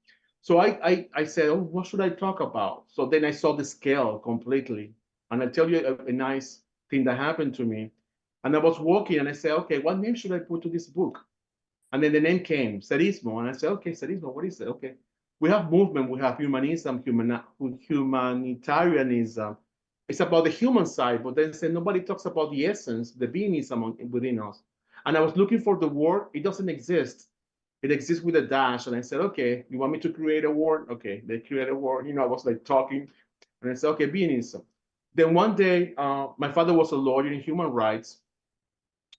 So I said, oh, what should I talk about? So then I saw the scale completely. And I tell you a nice thing that happened to me. And I was walking and I said, okay, what name should I put to this book? And then the name came, Serismo. And I said, okay, Serismo, what is it? Okay. We have movement, we have humanism, humanitarianism. It's about the human side, but then say nobody talks about the essence, the being-ism within us. And I was looking for the word, it doesn't exist. It exists with a dash. And I said, okay, you want me to create a word? Okay, they create a word. I was like talking, and I said, okay, being-ism. Then one day, my father was a lawyer in human rights.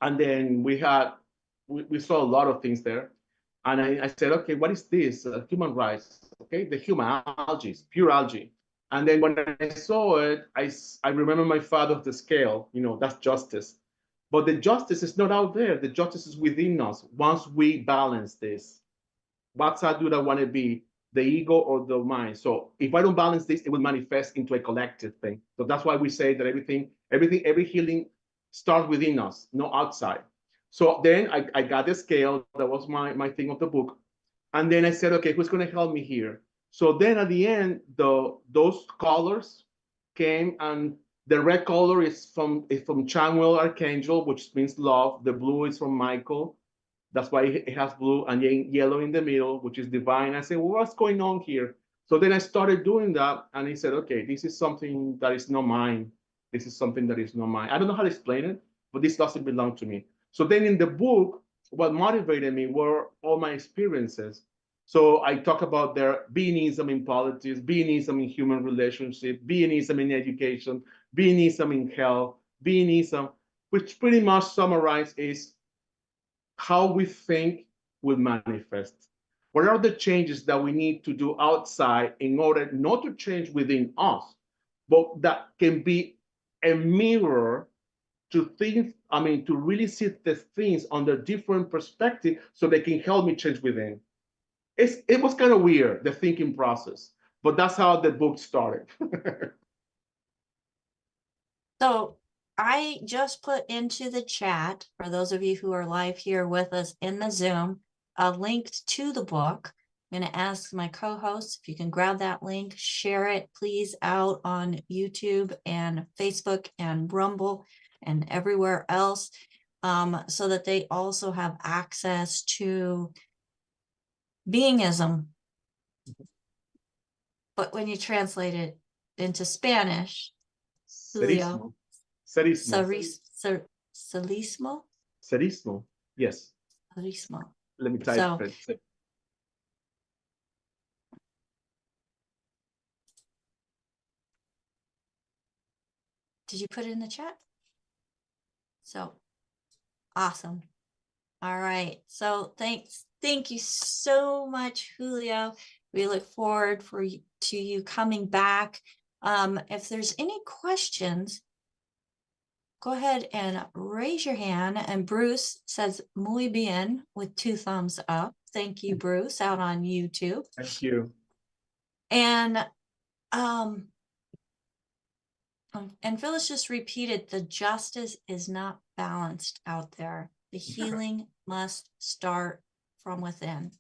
And then we saw a lot of things there. And I said, okay, what is this? Human rights, okay? The human algae, pure algae. And then when I saw it, I remember my father of the scale, that's justice. But the justice is not out there. The justice is within us. Once we balance this, what side do I want to be, the ego or the mind? So if I don't balance this, it will manifest into a collective thing. So that's why we say that every healing starts within us, not outside. So then I got the scale. That was my thing of the book. And then I said, okay, who's going to help me here? So then at the end, those colors came, and the red color is from Chamuel Archangel, which means love. The blue is from Michael. That's why it has blue, and yellow in the middle, which is divine. I said, well, what's going on here? So then I started doing that, and he said, okay, this is something that is not mine. This is something that is not mine. I don't know how to explain it, but this doesn't belong to me. So then in the book, what motivated me were all my experiences. So I talk about their being-ism in politics, being-ism in human relationships, being-ism in education, being-ism in health, being-ism, which pretty much summarizes how we think will manifest. What are the changes that we need to do outside in order not to change within us, but that can be a mirror to think, to really see the things under different perspective so they can help me change within. It was kind of weird, the thinking process, but that's how the book started. So I just put into the chat, for those of you who are live here with us in the Zoom, a link to the book. I'm going to ask my co-hosts if you can grab that link, share it, please, out on YouTube and Facebook and Rumble and everywhere else, so that they also have access to Being-ism. But when you translate it into Spanish, Julio, Serismo. Serismo? Yes. Serismo. Let me type So, it. did you put it in the chat? So, awesome. All right. So thank you so much, Julio. We look forward to you coming back. If there's any questions, go ahead and raise your hand. And Bruce says muy bien with 2 thumbs up. Thank you, Bruce, out on YouTube. Thank you. And Phyllis just repeated, the justice is not balanced out there. The healing must start from within.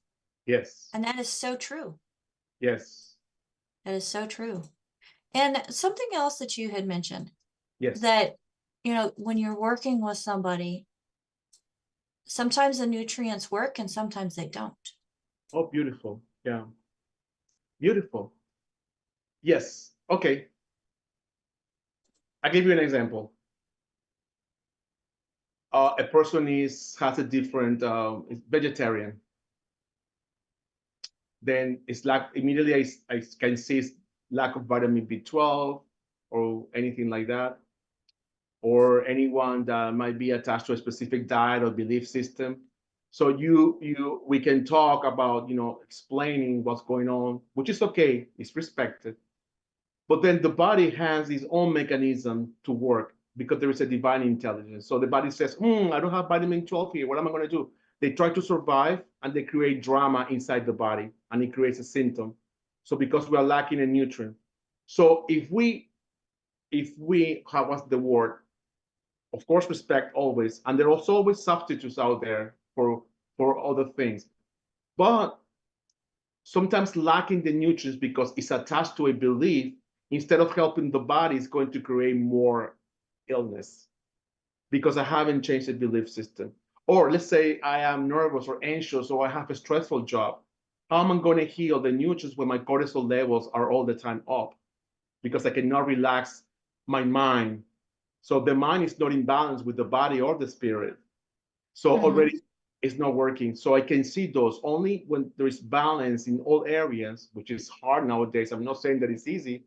Yes. And that is so true. Yes. That is so true. And something else that you had mentioned. Yes. That, when you're working with somebody, sometimes the nutrients work and sometimes they don't. Oh, beautiful. Yeah. Beautiful. Yes. Okay. I'll give you an example. A person has a different, is vegetarian. Then it's like immediately I can see lack of vitamin B12 or anything like that. Or anyone that might be attached to a specific diet or belief system. So we can talk about, explaining what's going on, which is okay, it's respected. But then the body has its own mechanism to work because there is a divine intelligence. So the body says, I don't have vitamin 12 here. What am I going to do? They try to survive and they create drama inside the body and it creates a symptom. So because we are lacking a nutrient. So if we have, what's the word? Of course, respect always. And there are also always substitutes out there for other things. But sometimes lacking the nutrients because it's attached to a belief, instead of helping the body, is going to create more illness because I haven't changed the belief system. Or let's say I am nervous or anxious or I have a stressful job. How am I going to heal the nutrients when my cortisol levels are all the time up? Because I cannot relax my mind. So the mind is not in balance with the body or the spirit. So already it's not working. So I can see those only when there is balance in all areas, which is hard nowadays. I'm not saying that it's easy.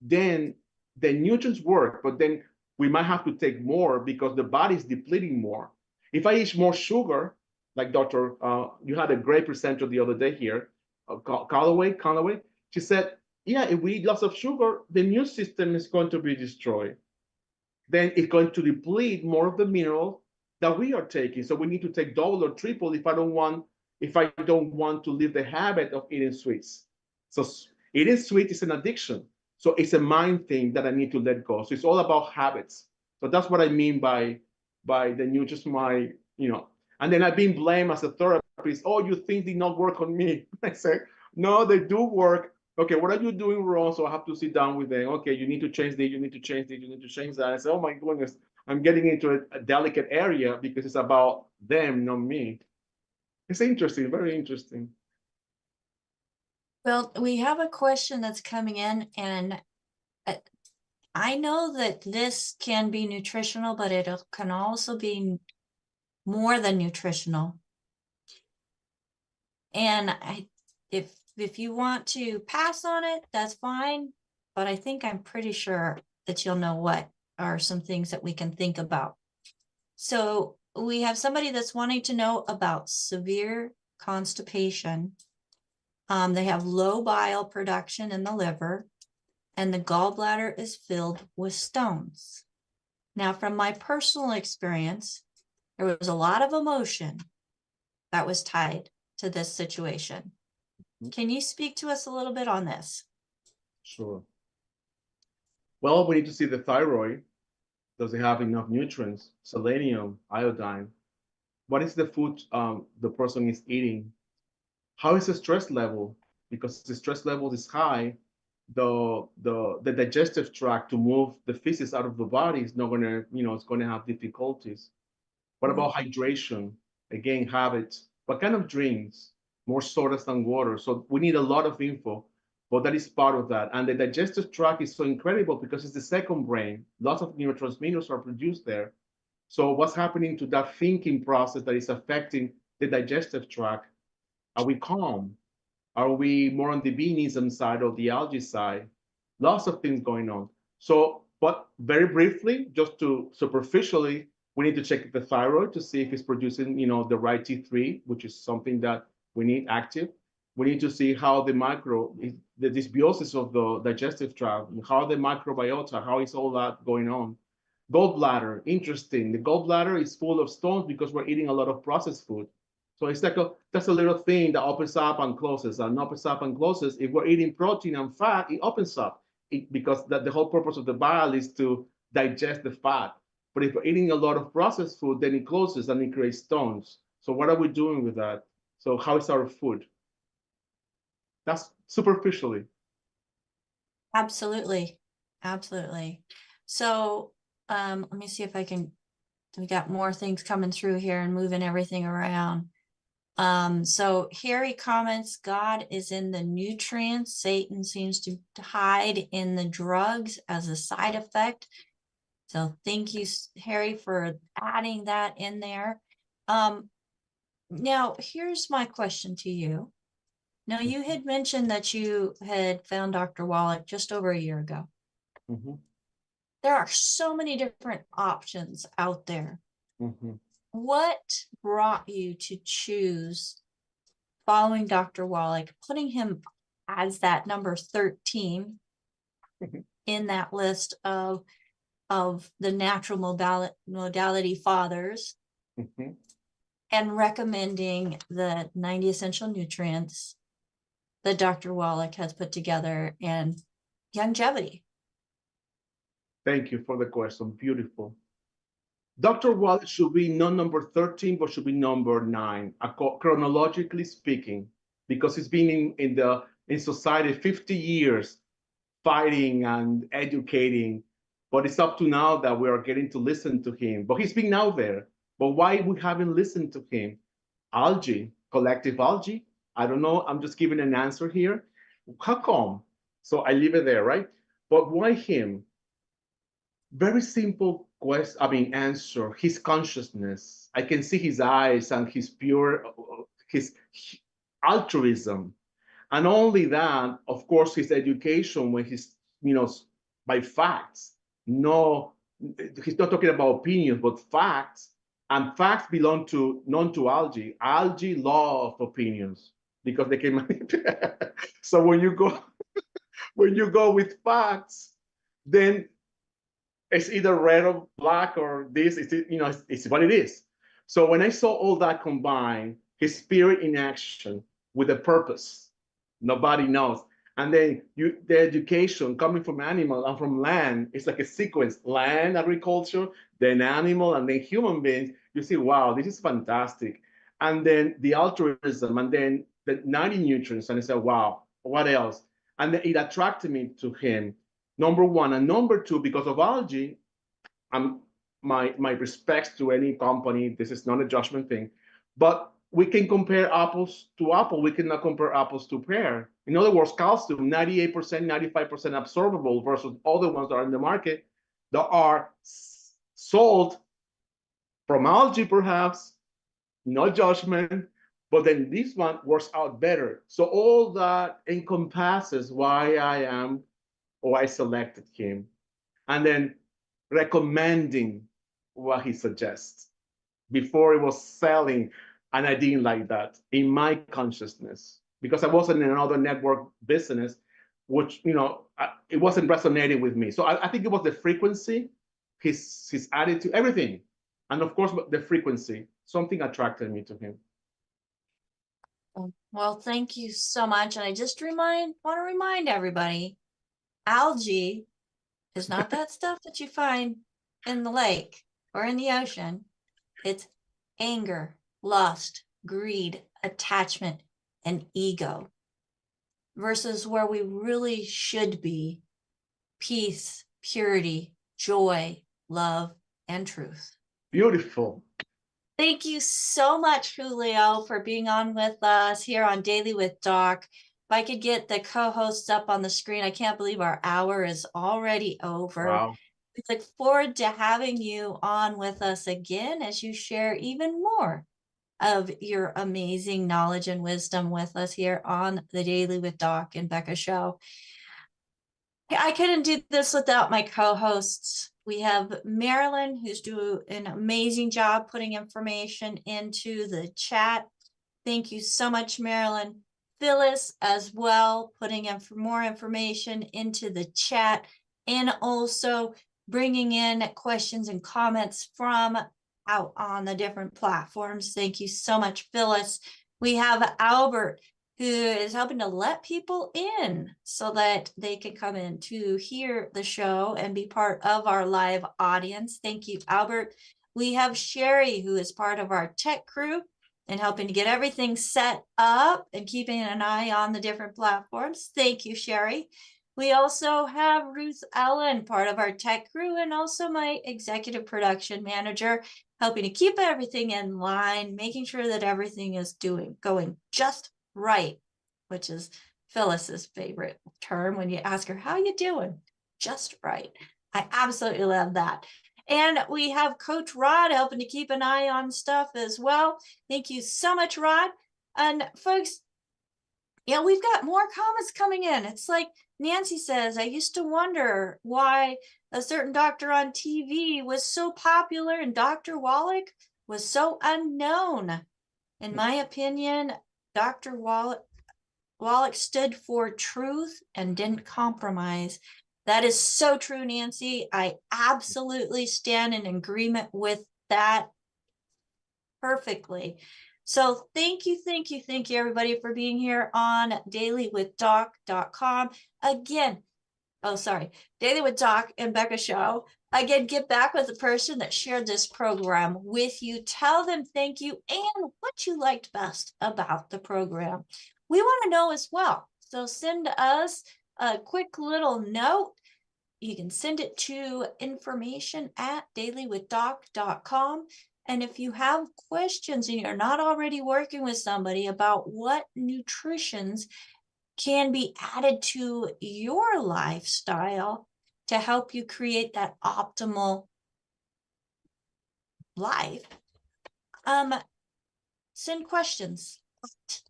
Then the nutrients work, but then we might have to take more because the body is depleting more. If I eat more sugar, like Dr. You had a great presenter the other day here, Callaway, she said, yeah, if we eat lots of sugar, the immune system is going to be destroyed. Then it's going to deplete more of the mineral that we are taking. So we need to take double or triple if I don't want to live the habit of eating sweets. So eating sweet is an addiction. So it's a mind thing that I need to let go. So it's all about habits. So that's what I mean by the nutrients, and And then I've been blamed as a therapist. Oh, you think did not work on me. I say, no, they do work. Okay, what are you doing wrong? So I have to sit down with them. Okay, you need to change this, you need to change this, you need to change that. I say, oh my goodness, I'm getting into a delicate area because it's about them, not me. It's interesting, very interesting. Well, we have a question that's coming in, and I know that this can be nutritional, but it can also be more than nutritional. And if you want to pass on it, that's fine. But I think I'm pretty sure that you'll know what are some things that we can think about. So we have somebody that's wanting to know about severe constipation. They have low bile production in the liver, and the gallbladder is filled with stones. Now, from my personal experience, there was a lot of emotion that was tied to this situation. Can you speak to us a little bit on this? Sure. Well, we need to see the thyroid. Does it have enough nutrients, selenium, iodine? What is the food the person is eating? How is the stress level? Because the stress level is high, the digestive tract to move the feces out of the body is not gonna, it's gonna have difficulties. What about hydration? Again, habits. What kind of drinks? More sodas than water. So we need a lot of info, but that is part of that. And the digestive tract is so incredible because it's the second brain. Lots of neurotransmitters are produced there. So what's happening to that thinking process that is affecting the digestive tract? Are we calm? Are we more on the Being-ism side or the algae side? Lots of things going on. So, but very briefly, just to superficially, we need to check the thyroid to see if it's producing, the right T3, which is something that we need active. We need to see how the dysbiosis of the digestive tract, how the microbiota, how is all that going on. Gallbladder, interesting. The gallbladder is full of stones because we're eating a lot of processed food. So it's like that's a little thing that opens up and closes and opens up and closes. If we're eating protein and fat, it opens up because the whole purpose of the bile is to digest the fat. But if we're eating a lot of processed food, then it closes and it creates stones. So what are we doing with that? So how is our food? That's superficially. Absolutely. Absolutely. So let me see if we got more things coming through here and moving everything around. So here he comments, God is in the nutrients. Satan seems to hide in the drugs as a side effect. So thank you, Harry, for adding that in there. Now, here's my question to you. Now, you had mentioned that you had found Dr. Wallach just over a year ago. Mm-hmm. There are so many different options out there. Mm-hmm. What brought you to choose following Dr. Wallach, putting him as that number 13 in that list of the natural modality fathers, and recommending the 90 essential nutrients that Dr. Wallach has put together and longevity? Thank you for the question. Beautiful. Dr. Wallach should be not number 13, but should be number 9, chronologically speaking, because he's been in society 50 years fighting and educating. But it's up to now that we are getting to listen to him. But he's been out there. But why we haven't listened to him? Algae, collective algae? I don't know. I'm just giving an answer here. How come? So I leave it there, right? But why him? Very simple answer. His consciousness. I can see his eyes and his altruism. And only that, of course, his education when he's, by facts. No, he's not talking about opinions, but facts. And facts belong to algae. Algae love opinions because they can manipulate. So when you go with facts, then it's either red or black or this. It's what it is. So when I saw all that combined, his spirit in action with a purpose, nobody knows. And then the education coming from animal and from land, it's like a sequence: land, agriculture, then animal, and then human beings. You see, wow, this is fantastic. And then the altruism, and then the 90 nutrients, and I said, wow, what else? And then it attracted me to him, number one. And number two, because of algae, my respects to any company. This is not a judgment thing, but we can compare apples to apple. We cannot compare apples to pear. In other words, calcium, 98%, 95% absorbable versus other ones that are in the market that are sold from algae, perhaps, no judgment, but then this one works out better. So all that encompasses why I am, or I selected him. And then recommending what he suggests before it was selling. And I didn't like that in my consciousness because I wasn't in another network business, which, it wasn't resonating with me. So I think it was the frequency, his attitude, everything. And of course, the frequency, something attracted me to him. Well, thank you so much. And I just want to remind everybody, algae is not that stuff that you find in the lake or in the ocean. It's anger, lust, greed, attachment, and ego, versus where we really should be: peace, purity, joy, love, and truth. Beautiful. Thank you so much, Julio, for being on with us here on Daily with Doc. If I could get the co-hosts up on the screen, I can't believe our hour is already over. Wow. We look forward to having you on with us again as you share even more of your amazing knowledge and wisdom with us here on the Daily with Doc and Becca show. I couldn't do this without my co-hosts. We have Marilyn, who's doing an amazing job putting information into the chat. Thank you so much, Marilyn. Phyllis as well, putting in for more information into the chat, and also bringing in questions and comments from out on the different platforms. Thank you so much, Phyllis. We have Albert, who is helping to let people in so that they can come in to hear the show and be part of our live audience. Thank you, Albert. We have Sherry, who is part of our tech crew and helping to get everything set up and keeping an eye on the different platforms. Thank you, Sherry. We also have Ruth Ellen, part of our tech crew, and also my executive production manager, helping to keep everything in line, making sure that everything is going just right, which is Phyllis's favorite term when you ask her, how you doing? Just right. I absolutely love that. And we have Coach Rod helping to keep an eye on stuff as well. Thank you so much, Rod. And folks, we've got more comments coming in. It's like Nancy says, I used to wonder why a certain doctor on TV was so popular and Dr. Wallach was so unknown. In my opinion, Dr. Wallach stood for truth and didn't compromise. That is so true, Nancy. I absolutely stand in agreement with that perfectly. So thank you, everybody, for being here on dailywithdoc.com. Again, Daily with Doc and Becca show. Again, get back with the person that shared this program with you. Tell them thank you and what you liked best about the program. We want to know as well. So send us a quick little note. You can send it to information@dailywithdoc.com. And if you have questions and you're not already working with somebody about what nutritions can be added to your lifestyle to help you create that optimal life, send questions at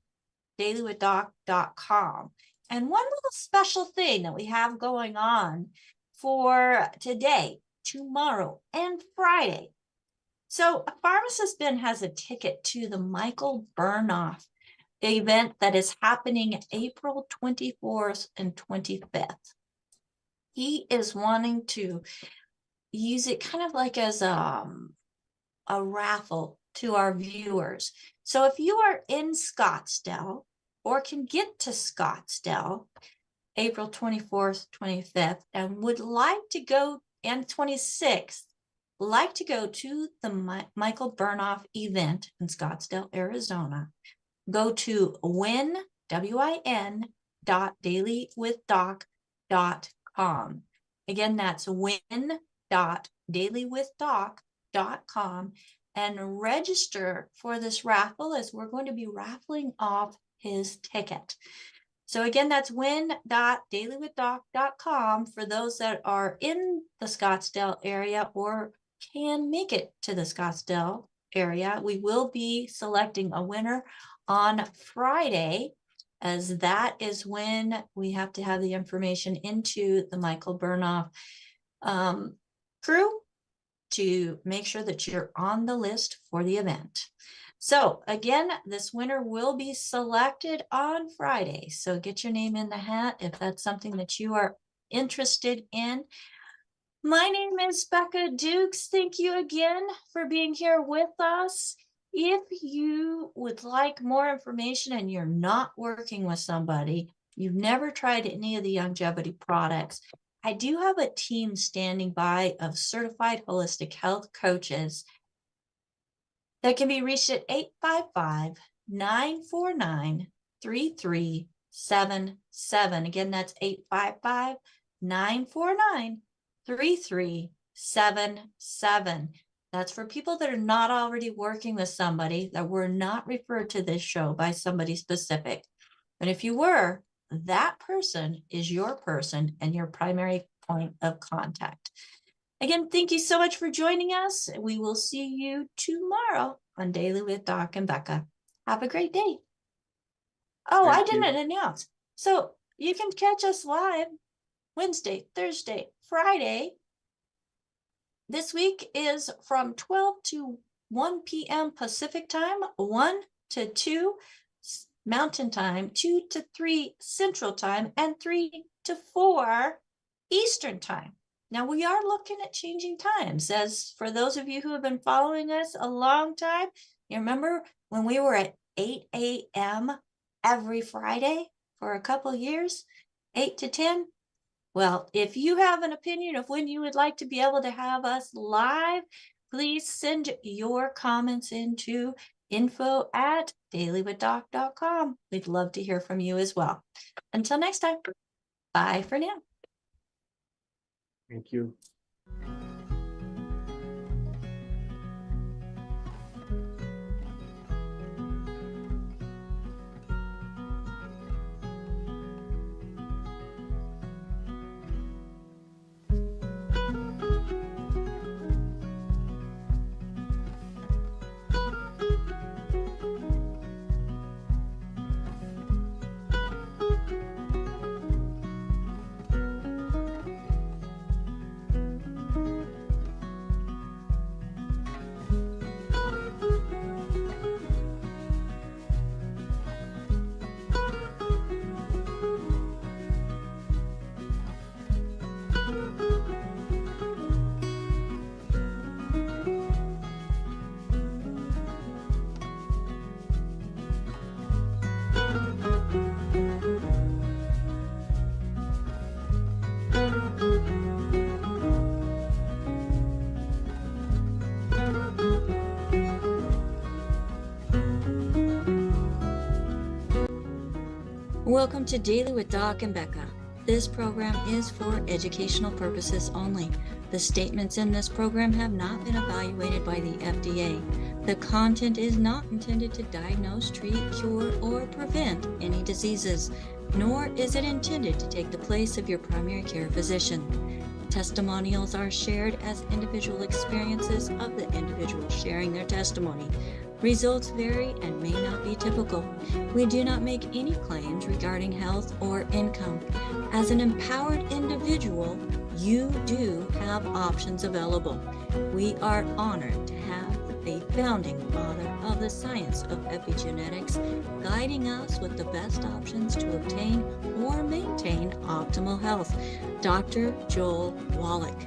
dailywithdoc.com. And one little special thing that we have going on for today, tomorrow, and Friday. So a Pharmacist Ben has a ticket to the Michael Burnoff event that is happening April 24th and 25th. He is wanting to use it kind of like as a raffle to our viewers. So if you are in Scottsdale or can get to Scottsdale, April 24th, 25th, and would like to go, and 26th, like to go to the Michael Burnoff event in Scottsdale, Arizona, go to win.dailywithdoc.com. Again, that's win.dailywithdoc.com, and register for this raffle, as we're going to be raffling off his ticket. So again, that's win.dailywithdoc.com for those that are in the Scottsdale area or can make it to the Scottsdale area. We will be selecting a winner on Friday, as that is when we have to have the information into the Michael Burnoff crew to make sure that you're on the list for the event. So again, this winner will be selected on Friday. So get your name in the hat if that's something that you are interested in. My name is Becca Dukes. Thank you again for being here with us. If you would like more information and you're not working with somebody, you've never tried any of the longevity products, I do have a team standing by of certified holistic health coaches that can be reached at 855-949-3377. Again, that's 855-949-3377. That's for people that are not already working with somebody, that were not referred to this show by somebody specific. And if you were, that person is your person and your primary point of contact. Again, thank you so much for joining us. We will see you tomorrow on Daily with Doc and Becca. Have a great day. Oh, I didn't announce. So you can catch us live Wednesday, Thursday, Friday. This week is from 12 to 1 p.m. Pacific time, 1 to 2 Mountain time, 2 to 3 Central time, and 3 to 4 Eastern time. Now, we are looking at changing times. As for those of you who have been following us a long time, you remember when we were at 8 a.m. every Friday for a couple of years, 8 to 10? Well, if you have an opinion of when you would like to be able to have us live, please send your comments into info@dailywithdoc.com. We'd love to hear from you as well. Until next time, bye for now. Thank you. Welcome to Daily with Doc and Becca. This program is for educational purposes only. The statements in this program have not been evaluated by the FDA. The content is not intended to diagnose, treat, cure, or prevent any diseases, nor is it intended to take the place of your primary care physician. Testimonials are shared as individual experiences of the individual sharing their testimony. Results vary and may not be typical. We do not make any claims regarding health or income. As an empowered individual, you do have options available. We are honored to have a founding father of the science of epigenetics guiding us with the best options to obtain or maintain optimal health, Dr. Joel Wallach.